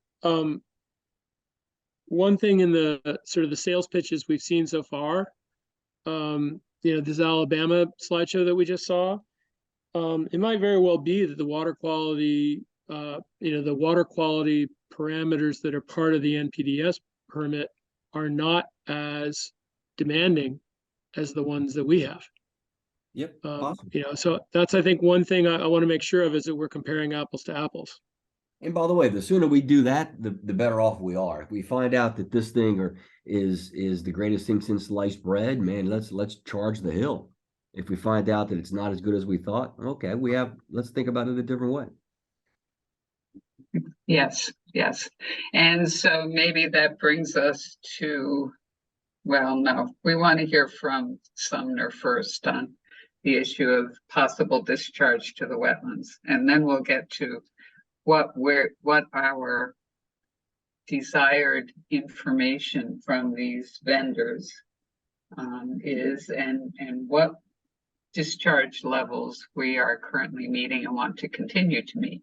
one thing in the sort of the sales pitches we've seen so far, this Alabama slideshow that we just saw, it might very well be that the water quality parameters that are part of the NPDES permit are not as demanding as the ones that we have. Yep. Awesome. So that's, I think, one thing I want to make sure of is that we're comparing apples to apples. And by the way, the sooner we do that, the better off we are. If we find out that this thing is the greatest thing since sliced bread, man, let's charge the hill. If we find out that it's not as good as we thought, okay, let's think about it a different way. Yes, yes. And so maybe that brings us to, well, no, we want to hear from Sumner first on the issue of possible discharge to the wetlands. And then we'll get to what our desired information from these vendors is, and what discharge levels we are currently meeting and want to continue to meet.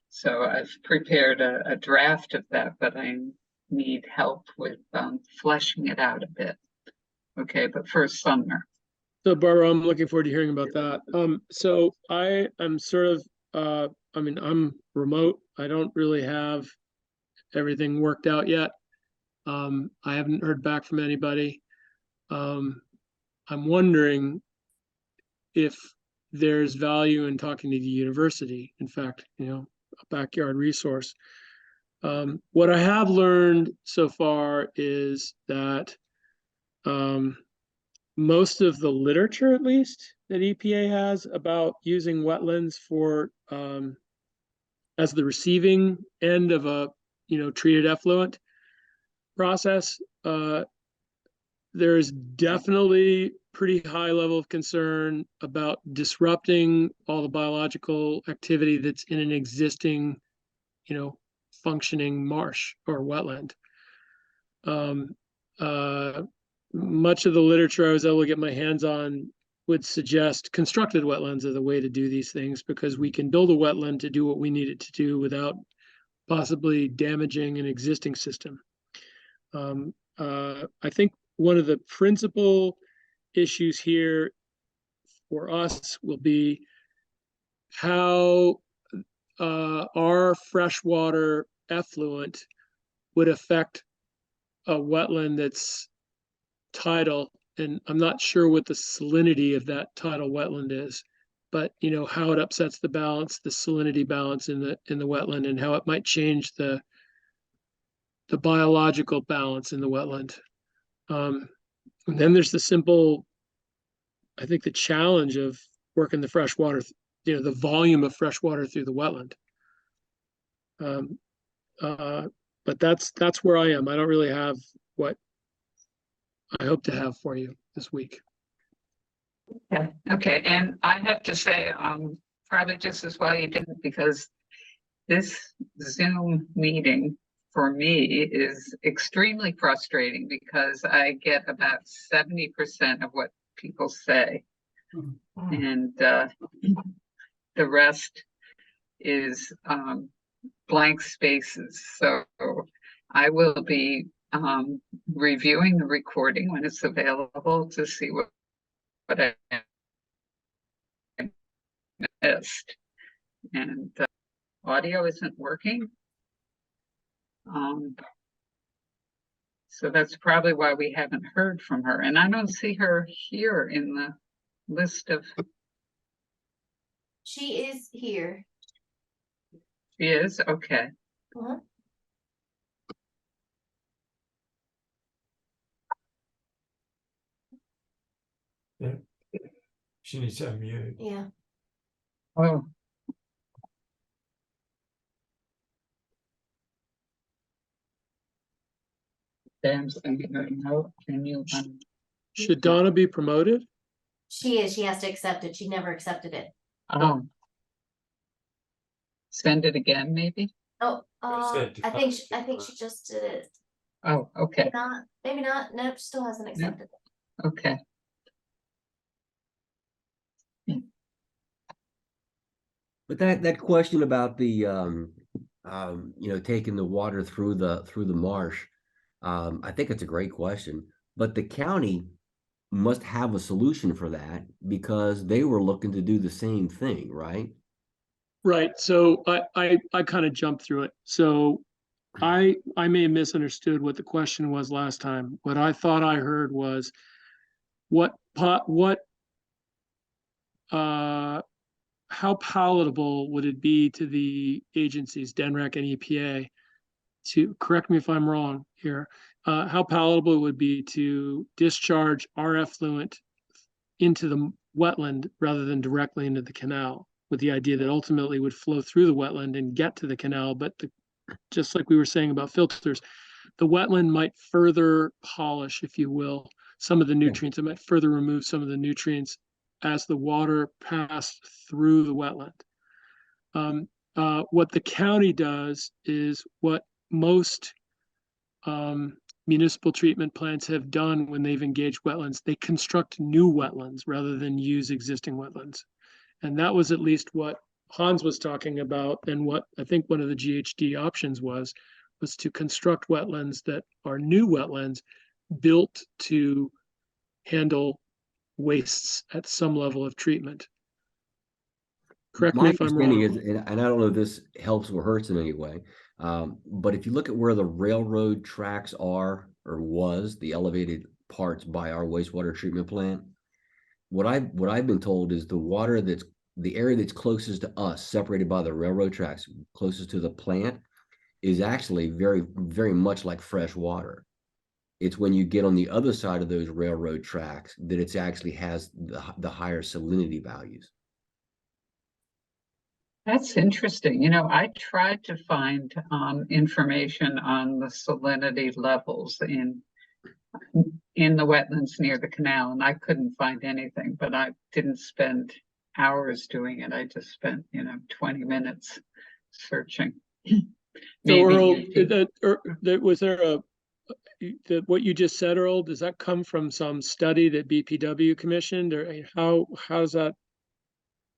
So I've prepared a draft of that, but I need help with fleshing it out a bit. Okay, but first, Sumner. So Barbara, I'm looking forward to hearing about that. So I am sort of, I'm remote. I don't really have everything worked out yet. I haven't heard back from anybody. I'm wondering if there's value in talking to the university. In fact, a backyard resource. What I have learned so far is that most of the literature, at least, that EPA has about using wetlands for as the receiving end of a treated effluent process, there is definitely pretty high level of concern about disrupting all the biological activity that's in an existing, functioning marsh or wetland. Much of the literature I was able to get my hands on would suggest constructed wetlands are the way to do these things, because we can build a wetland to do what we need it to do without possibly damaging an existing system. I think one of the principal issues here for us will be how our freshwater effluent would affect a wetland that's tidal. And I'm not sure what the salinity of that tidal wetland is, but how it upsets the salinity balance in the wetland, and how it might change the biological balance in the wetland. And then there's the simple, I think, the challenge of working the freshwater, the volume of freshwater through the wetland. But that's where I am. I don't really have what I hope to have for you this week. Okay, and I have to say, probably just as well you didn't, because this Zoom meeting for me is extremely frustrating, because I get about 70% of what people say, and the rest is blank spaces. So I will be reviewing the recording when it's available to see what I missed. And audio isn't working. So that's probably why we haven't heard from her. And I don't see her here in the list of, She is here. she is, okay. Uh-huh. She needs to unmute. Yeah. Oh, damn, sending her a note. Can you, Should Donna be promoted? She is. She has to accept it. She never accepted it. oh. Send it again, maybe? Oh, said I think decline. I think she just did it. Oh, okay, Not, maybe not. Nope, still hasn't accepted it. okay. But that question about the you know, taking the water through the marsh, I think it's a great question. But the county must have a solution for that because they were looking to do the same thing, right? Right, so I kind of jumped through it. So I may have misunderstood what the question was last time. What I thought I heard was what how palatable would it be to the agencies, DENREC and EPA, to, correct me if I'm wrong here, how palatable it would be to discharge our effluent into the wetland rather than directly into the canal, with the idea that ultimately would flow through the wetland and get to the canal. But just like we were saying about filters, the wetland might further polish, if you will, some of the nutrients. It might further remove some of the nutrients as the water passed through the wetland. What the county does is what most municipal treatment plants have done when they've engaged wetlands. They construct new wetlands rather than use existing wetlands. And that was at least what Hans was talking about, and what I think one of the GHD options was to construct wetlands that are new wetlands built to handle wastes at some level of treatment. Correct me My if I'm understanding wrong. is, and I don't know if this helps or hurts in any way, but if you look at where the railroad tracks are or was, the elevated parts by our wastewater treatment plant, what I've been told is the water that's the area that's closest to us, separated by the railroad tracks, closest to the plant, is actually very, very much like fresh water. It's when you get on the other side of those railroad tracks that it's actually has the higher salinity values. That's interesting. You know, I tried to find information on the salinity levels in the wetlands near the canal, and I couldn't find anything, but I didn't spend hours doing it. I just spent, 20 minutes searching. So Maybe Earl, you- was there what you just said, Earl, does that come from some study that BPW commissioned, or how's that,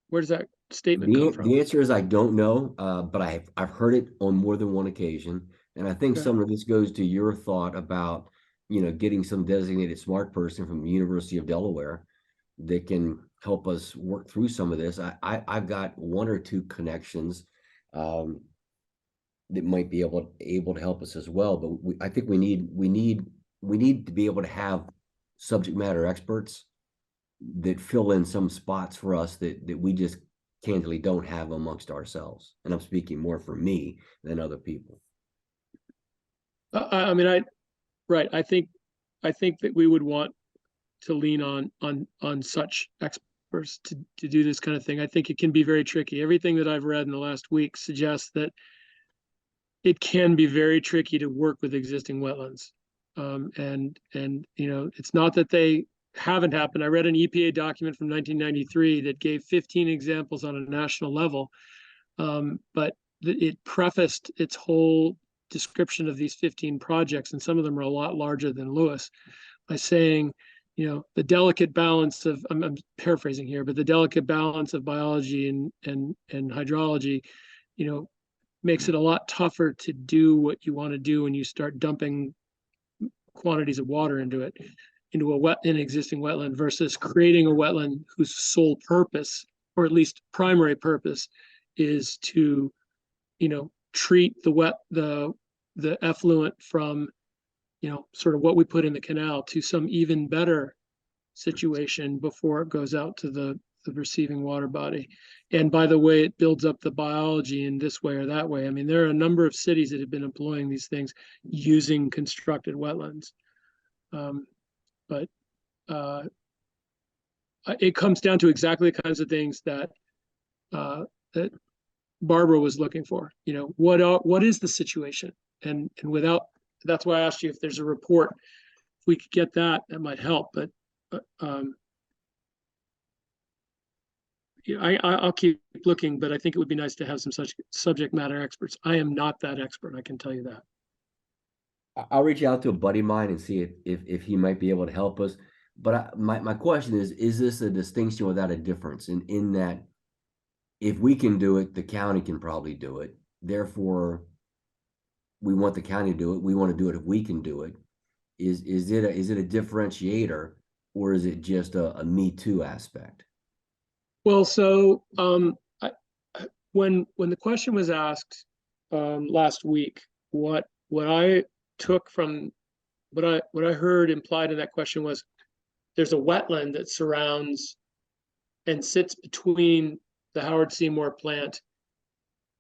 where does that statement come from? The answer is I don't know, but I've heard it on more than one occasion, and I think Okay. some of this goes to your thought about getting some designated smart person from the University of Delaware that can help us work through some of this. I've got one or two connections that might be able to help us as well, but I think we need to be able to have subject matter experts that fill in some spots for us that we just candidly don't have amongst ourselves. And I'm speaking more for me than other people. I mean, right. I think that we would want to lean on such experts to do this kind of thing. I think it can be very tricky. Everything that I've read in the last week suggests that it can be very tricky to work with existing wetlands. And it's not that they haven't happened. I read an EPA document from 1993 that gave 15 examples on a national level, but it prefaced its whole description of these 15 projects, and some of them are a lot larger than Lewes, by saying, the delicate balance of, I'm paraphrasing here, but the delicate balance of biology and hydrology, makes it a lot tougher to do what you want to do when you start dumping quantities of water into an existing wetland, versus creating a wetland whose sole purpose, or at least primary purpose, is to treat the effluent from sort of what we put in the canal to some even better situation before it goes out to the receiving water body. And by the way, it builds up the biology in this way or that way. I mean, there are a number of cities that have been employing these things using constructed wetlands. But it comes down to exactly the kinds of things that that Barbara was looking for. What is the situation? And that's why I asked you if there's a report. If we could get that might help. But I'll keep looking, but I think it would be nice to have some such subject matter experts. I am not that expert, I can tell you that. I'll reach out to a buddy of mine and see if he might be able to help us. But my question is this a distinction without a difference in that if we can do it, the county can probably do it. Therefore, we want the county to do it. We want to do it if we can do it. Is it a differentiator, or is it just a me too aspect? Well, so when the question was asked last week, what I took from what I heard implied in that question was there's a wetland that surrounds and sits between the Howard Seymour plant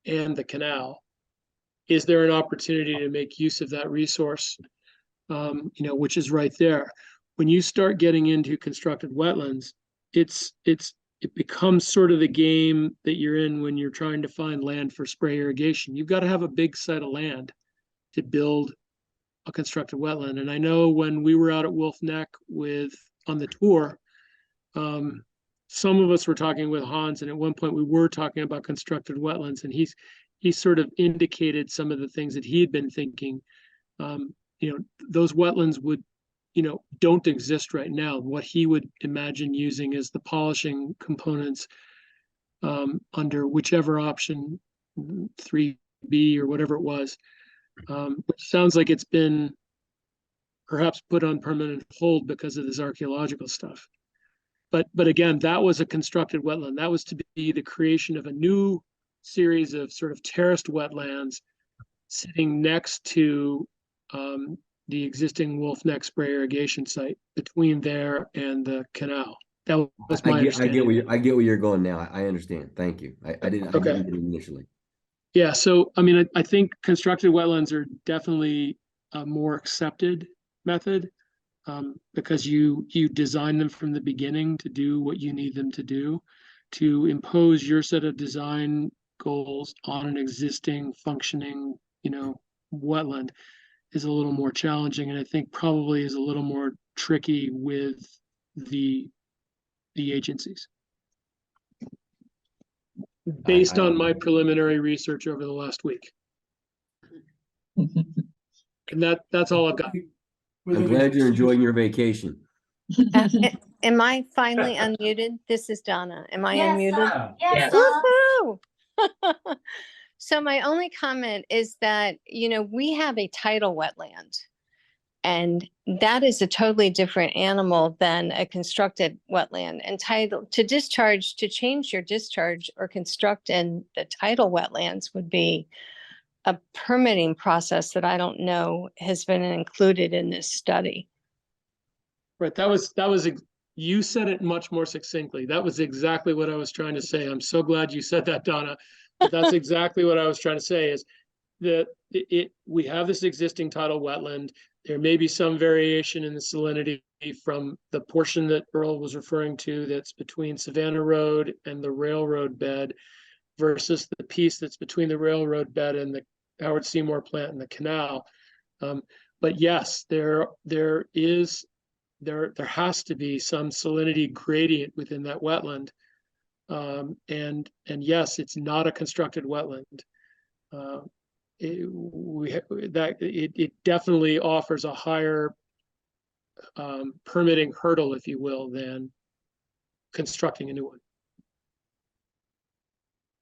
and the canal. Is there an opportunity to make use of that resource, which is right there? When you start getting into constructed wetlands, it becomes sort of the game that you're in when you're trying to find land for spray irrigation. You've got to have a big site of land to build a constructed wetland. And I know when we were out at Wolf Neck on the tour, some of us were talking with Hans, and at one point we were talking about constructed wetlands, and he sort of indicated some of the things that he had been thinking. Those wetlands don't exist right now. What he would imagine using is the polishing components under whichever option, 3B or whatever it was, which sounds like it's been perhaps put on permanent hold because of this archaeological stuff. But again, that was a constructed wetland. That was to be the creation of a new series of sort of terraced wetlands sitting next to the existing Wolf Neck spray irrigation site between there and the canal. That was my understanding. I get where you're going now. I understand. Thank you. I didn't get it initially. Yeah, so I mean, I think constructed wetlands are definitely a more accepted method because you design them from the beginning to do what you need them to do. To impose your set of design goals on an existing functioning, wetland is a little more challenging, and I think probably is a little more tricky with the agencies. Based on my preliminary research over the last week. And that's all I've got. I'm glad you're enjoying your vacation. Am I finally unmuted? This is Donna. Am I unmuted? Yes. Woohoo! So my only comment is that, we have a tidal wetland, and that is a totally different animal than a constructed wetland. And to change your discharge or construct in the tidal wetlands would be a permitting process that I don't know has been included in this study. Right, that was you said it much more succinctly. That was exactly what I was trying to say. I'm so glad you said that, Donna. But that's exactly what I was trying to say is that we have this existing tidal wetland. There may be some variation in the salinity from the portion that Earl was referring to that's between Savannah Road and the railroad bed versus the piece that's between the railroad bed and the Howard Seymour plant and the canal. But yes, there has to be some salinity gradient within that wetland. And yes, it's not a constructed wetland. It definitely offers a higher permitting hurdle, if you will, than constructing a new one.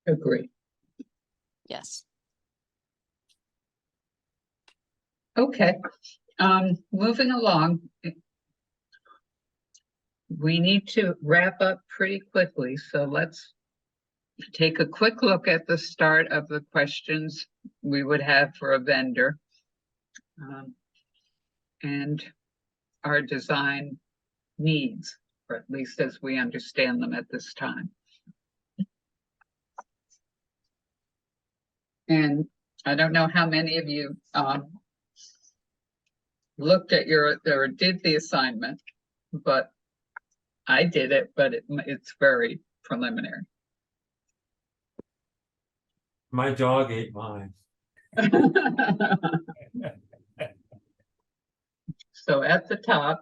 Agree. Yes. Okay, moving along. We need to wrap up pretty quickly, so let's take a quick look at the start of the questions we would have for a vendor. and our design needs, or at least as we understand them at this time. And I don't know how many of you looked at or did the assignment, but I did it, but it's very preliminary. My dog ate mine. So at the top,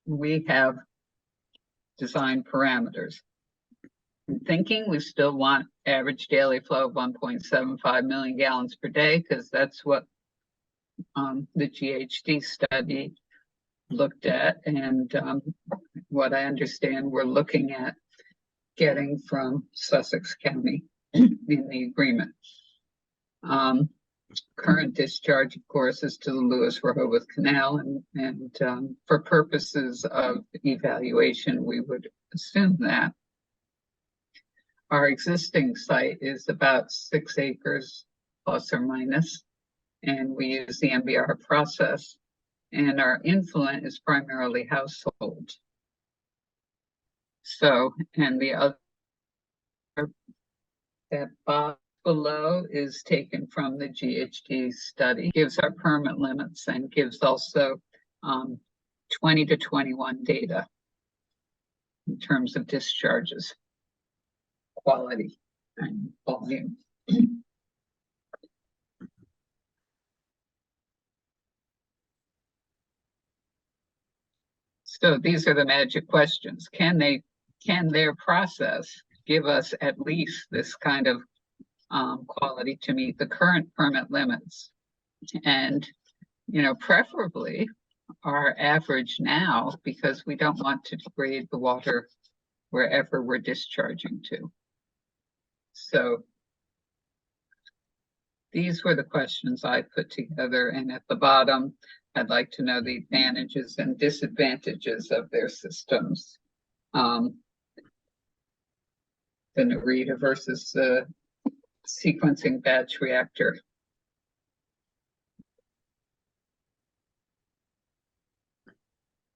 we have design parameters. I'm thinking we still want average daily flow of 1.75 million gallons per day, because that's what the GHD study looked at, and what I understand we're looking at getting from Sussex County in the agreement. Current discharge, of course, is to the Lewes Rehoboth Canal, and for purposes of evaluation, we would assume that. Our existing site is about 6 acres plus or minus, and we use the MBR process, and our influent is primarily household. So, and the other, that box below is taken from the GHD study, gives our permit limits and gives also 20 to 21 data in terms of discharges, quality, and volume. So these are the magic questions. Can their process give us at least this kind of quality to meet the current permit limits? And, you know, preferably our average now, because we don't want to degrade the water wherever we're discharging to. So these were the questions I put together, and at the bottom, I'd like to know the advantages and disadvantages of their systems. The Narita versus the sequencing batch reactor.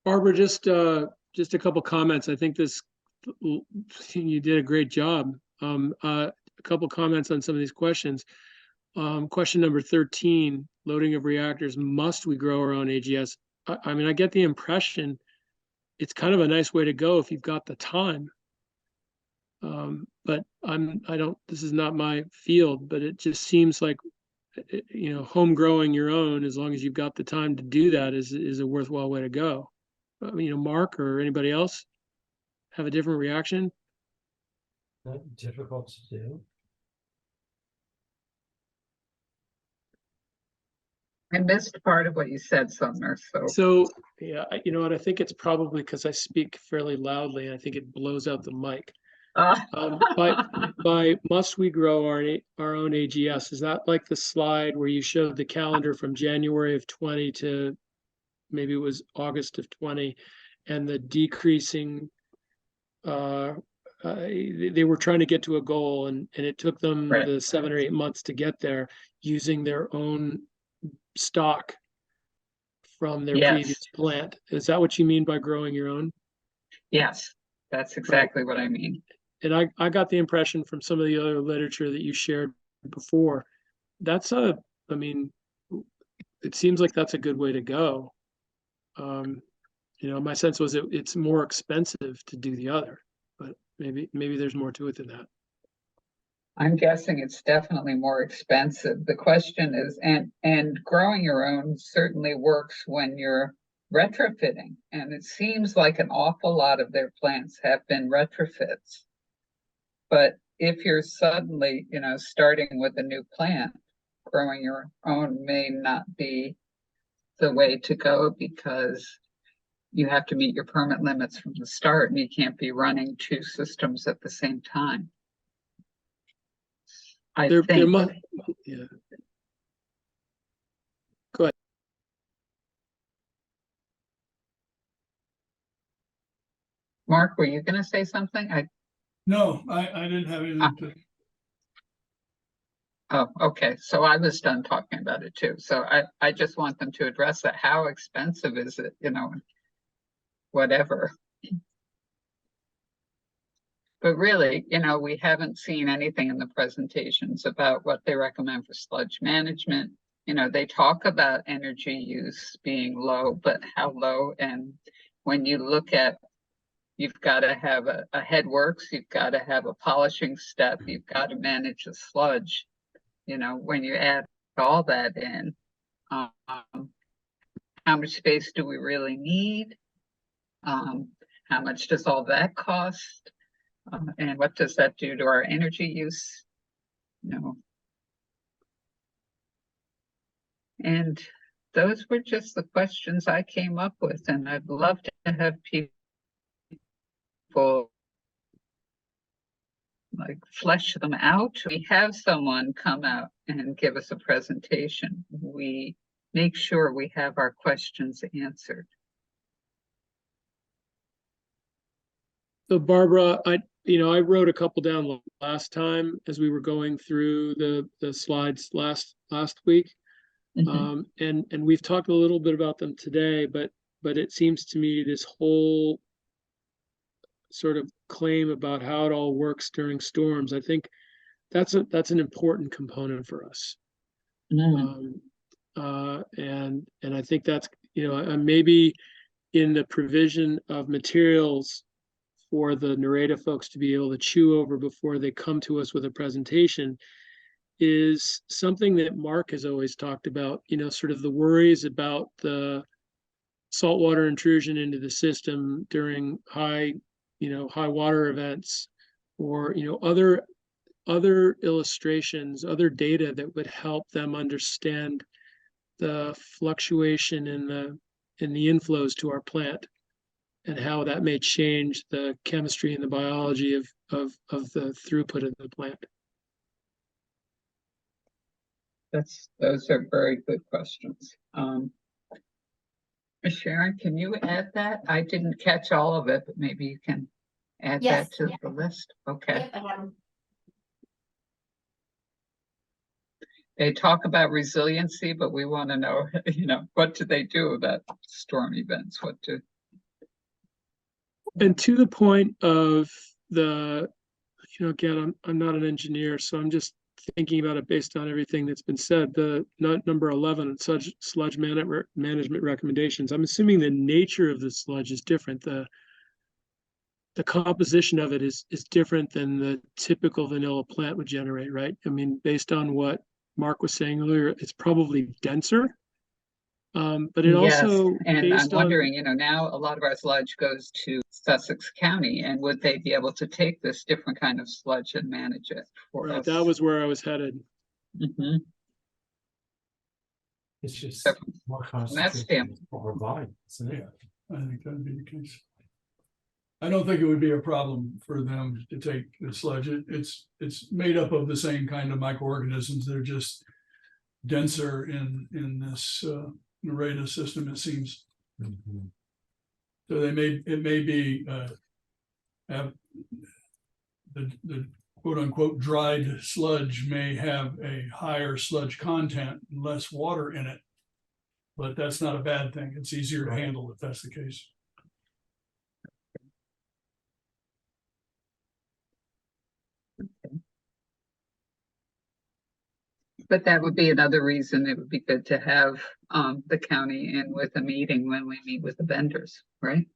Barbara, just a couple comments. I think you did a great job. A couple comments on some of these questions. Question number 13, loading of reactors, must we grow our own AGS? I mean, I get the impression it's kind of a nice way to go if you've got the time. But this is not my field, but it just seems like, you know, home growing your own, as long as you've got the time to do that, is a worthwhile way to go. You know, Mark or anybody else have a different reaction? Not difficult to do. I missed part of what you said, Sumner, So yeah, you know what, I think it's probably because I speak fairly loudly, and I think it blows out the mic. By must we grow our own AGS, is that like the slide where you showed the calendar from January of 20 to maybe it was August of 20, and the decreasing, they were trying to get to a goal, and it took them the 7 or 8 months to get there using their own stock from their previous plant. Is that what you mean by growing your own? Yes, that's exactly what I mean. And I got the impression from some of the other literature that you shared before, I mean, it seems like that's a good way to go. You know, my sense was it's more expensive to do the other, but maybe there's more to it than that. I'm guessing it's definitely more expensive. The question is, and growing your own certainly works when you're retrofitting. And it seems like an awful lot of their plants have been retrofits. But if you're suddenly, you know, starting with a new plant, growing your own may not be the way to go, because you have to meet your permit limits from the start, and you can't be running 2 systems at the same time. There must, yeah. Go ahead. Mark, were you going to say something? No, I didn't have anything to. Oh, okay, so I was done talking about it too, so I just want them to address that, how expensive is it, you know, whatever. But really, you know, we haven't seen anything in the presentations about what they recommend for sludge management. You know, they talk about energy use being low, but how low? And when you look at, you've got to have a headworks, you've got to have a polishing step, you've got to manage the sludge. You know, when you add all that in, how much space do we really need? How much does all that cost? And what does that do to our energy use? You know, and those were just the questions I came up with, and I'd love to have people like flesh them out. We have someone come out and give us a presentation. We make sure we have our questions answered. So Barbara, I wrote a couple down last time as we were going through the slides last week. Mhm. And we've talked a little bit about them today, but it seems to me this whole sort of claim about how it all works during storms, I think that's an important component for us. Mm. And I think that's, maybe in the provision of materials for the Nareda folks to be able to chew over before they come to us with a presentation is something that Mark has always talked about, sort of the worries about the saltwater intrusion into the system during high water events, or, other illustrations, other data that would help them understand the fluctuation in the inflows to our plant and how that may change the chemistry and the biology of the throughput of the plant. Those are very good questions. Sharon, can you add that? I didn't catch all of it, but maybe you can add Yes, that to yeah. the list. Okay. Yep, I have 'em. They talk about resiliency, but we want to know, what do they do about storm events? And to the point of the, again, I'm not an engineer, so I'm just thinking about it based on everything that's been said. The number 11, sludge management recommendations. I'm assuming the nature of the sludge is different. The composition of it is different than the typical vanilla plant would generate, right? I mean, based on what Mark was saying earlier, it's probably denser. But it Yes, also, and I'm based on, wondering, now a lot of our sludge goes to Sussex County, and would they be able to take this different kind of sludge and manage it for right, us? that was where I was headed. Mhm. It's just So, more that's concentration over volume, isn't it? Yeah, I think that'd be the case. I don't think it would be a problem for them to take the sludge. It's made up of the same kind of microorganisms. They're just denser in this Nareda system, it seems. Mhm. So it may be have the quote unquote dried sludge may have a higher sludge content and less water in it. But that's not a bad thing. It's easier to handle if that's the case. But that would be another reason it would be good to have the county in with a meeting when we meet with the vendors, right?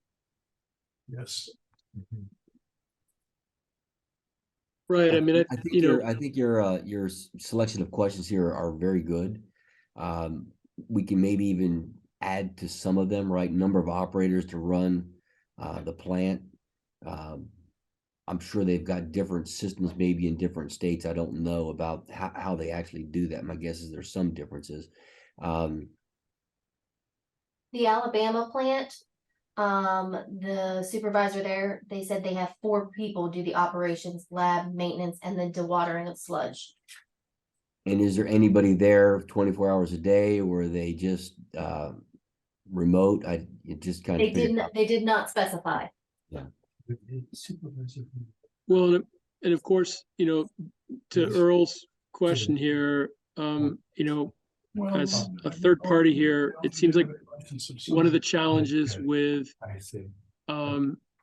Yes. Mhm. Right. I mean, I think your selection of questions here are very good. We can maybe even add to some of them, right? Number of operators to run the plant. I'm sure they've got different systems, maybe in different states. I don't know about how they actually do that. My guess is there's some differences. The Alabama plant, the supervisor there, they said they have 4 people do the operations, lab, maintenance, and then dewatering of sludge. And is there anybody there 24 hours a day, or are they just remote? It just kind of They did not specify. Supervisor. well, and of course, to Yes. Earl's question here. You know, Well, as a third party here, it seems like one of the challenges Okay.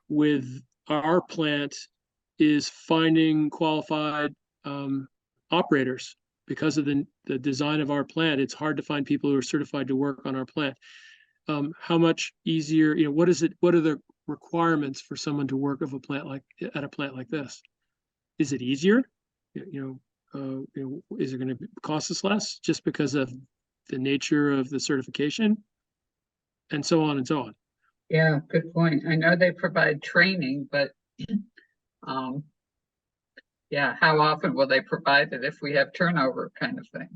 with our plant is finding qualified operators. Because of the design of our plant, it's hard to find people who are certified to work on our plant. How much easier, you know, what are the requirements for someone to work at a plant like this? Is it easier? You know, is it going to cost us less just because of the nature of the certification? And so on and so on. Yeah, good point. I know they provide training, but yeah, how often will they provide it if we have turnover kind of thing?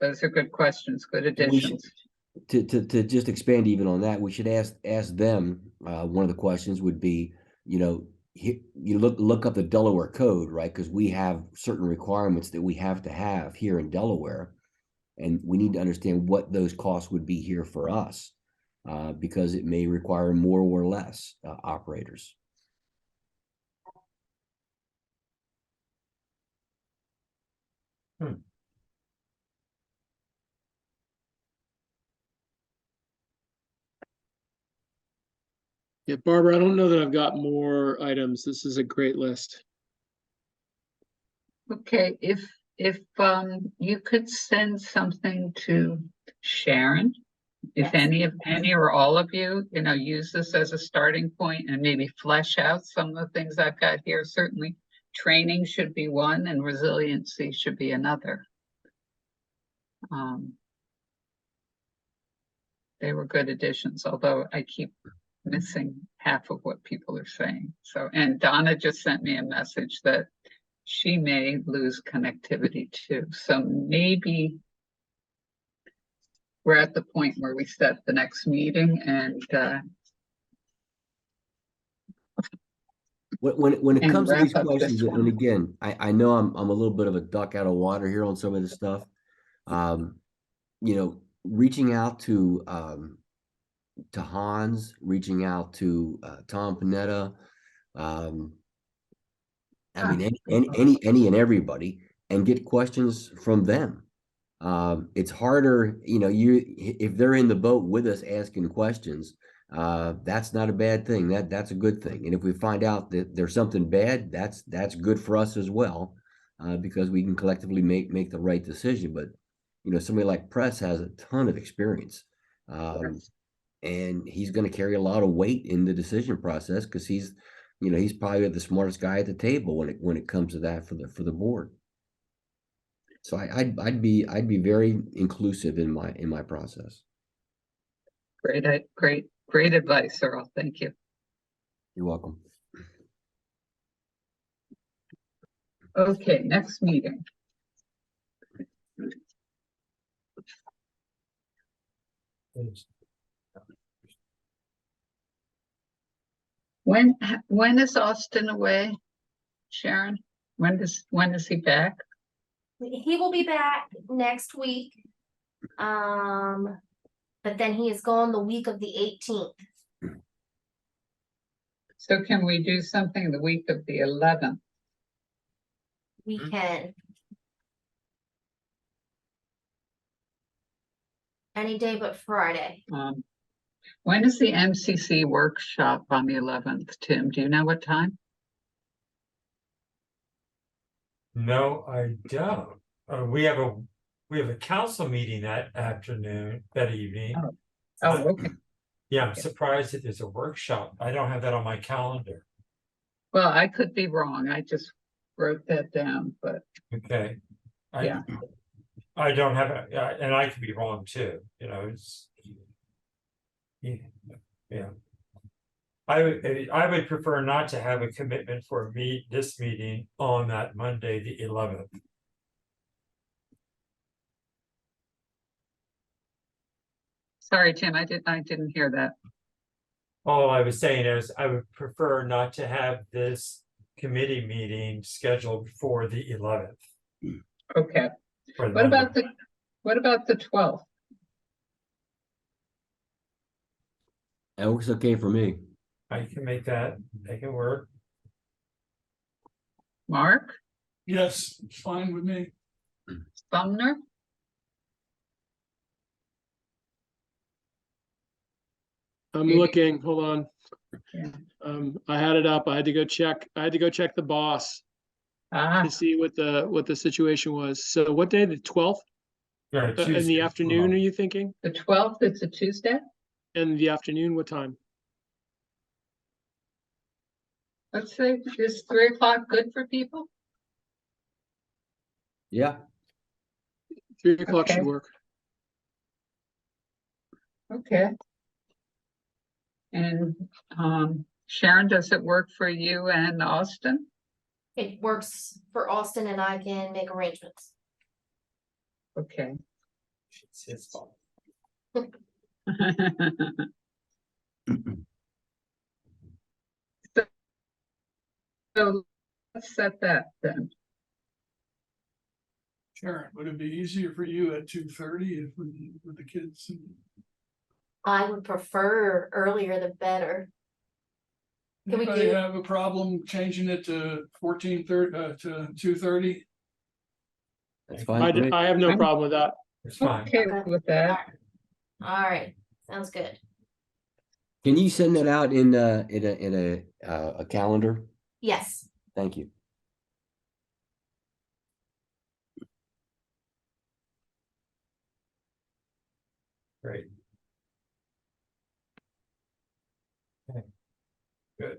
Those are good questions, good And we should, additions. to just expand even on that, we should ask them, one of the questions would be, you know, you look up the Delaware code, right? Because we have certain requirements that we have to have here in Delaware. And we need to understand what those costs would be here for us, because it may require more or less operators. Yeah, Barbara, I don't know that I've got more items. This is a great list. Okay, if you could send something to Sharon, if Yes. any or all of you, you know, use this as a starting point and maybe flesh out some of the things I've got here. Certainly training should be one and resiliency should be another. They were good additions, although I keep missing half of what people are saying. So, and Donna just sent me a message that she may lose connectivity too. So maybe we're at the point where we set the next meeting and When it comes to wrap these up this questions, and one. again, I know I'm a little bit of a duck out of water here on some of this stuff. You know, reaching out to Hans, reaching out to Tom Panetta, I mean, any and everybody, and get questions from them. It's harder, you know, if they're in the boat with us asking questions, that's not a bad thing. That's a good thing. And if we find out that there's something bad, that's good for us as well, because we can collectively make the right decision. But you know, somebody like Press has a ton of experience, and he's going to carry a lot of weight in the decision process because he's probably the smartest guy at the table when it comes to that for the board. So I'd be very inclusive in my process. Great advice, Earl. Thank you. You're welcome. Okay, next meeting. When is Austin away, Sharon? When is he back? He will be back next week. But then he is gone the week of the 18th. So can we do something the week of the 11th? We can. Any day but Friday. When is the MCC workshop on the 11th, Tim? Do you know what time? No, I don't. We have a council meeting that evening. Oh, okay. Yeah, I'm surprised that there's a workshop. I don't have that on my calendar. Well, I could be wrong. I just wrote that down, but Okay. yeah. I don't have it, and I could be wrong too, you know, it's. Yeah. I would prefer not to have a commitment for this meeting on that Monday, the 11th. Sorry, Tim, I didn't hear that. All I was saying is I would prefer not to have this committee meeting scheduled for the 11th. Okay. What about the 12th? That works okay for me. I can make it work. Mark? Yes, it's fine with me. Sumner, I'm Maybe- looking, hold on. Yeah. I had it up. I had to go check the boss ah, to see what the situation was. So what day, the 12th? Yeah, In the Tuesday, afternoon, are you thinking? the 12th, it's a Tuesday? In the afternoon, what time? Let's say, is 3 o'clock good for people? Yeah, 3 o'clock Okay. should work. Okay. And, Sharon, does it work for you and Austin? It works for Austin and I can make arrangements. Okay. It's his fault. So let's set that then. Sharon, would it be easier for you at 2:30 if with the kids? I would prefer earlier the better. Can we Anybody do- have a problem changing it to 14:30 to 2:30? that's fine. with me. I have no I'm- problem with that. It's fine. Okay Okay. with that. All right, sounds good. Can you send that out in a calendar? Yes, Thank you. Great. Okay. Good.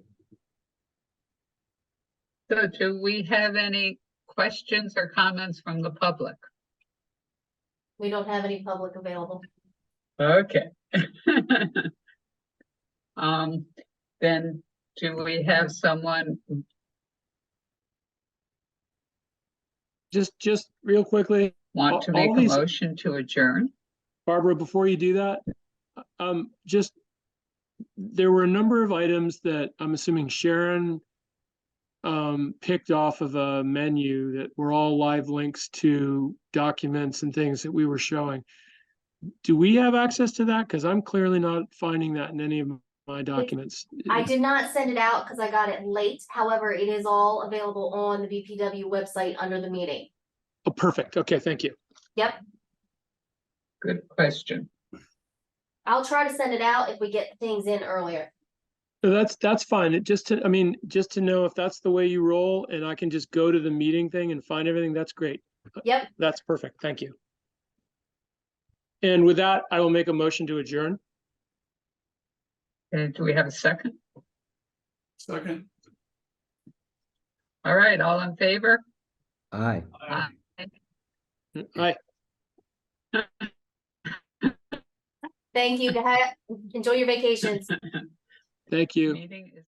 So do we have any questions or comments from the public? we don't have any public available. Okay. Then do we have someone, Just real quickly, want to All make a these- motion to adjourn? Barbara, before you do that, just, there were a number of items that I'm assuming Sharon picked off of a menu that were all live links to documents and things that we were showing. Do we have access to that? Because I'm clearly not finding that in any of my documents. I did not send it out because I got it late. However, it is all available on the BPW website under the meeting. Oh, perfect. Okay, thank you. Yep, Good question. I'll try to send it out if we get things in earlier. So that's fine. It just to, I mean, just to know if that's the way you roll and I can just go to the meeting thing and find everything, that's great. Yep, That's perfect. Thank you. And with that, I will make a motion to adjourn. And do we have a second? Second. All right, all in favor? Aye. Aye. Aye. thank you. Enjoy your vacations. Thank you. Meeting is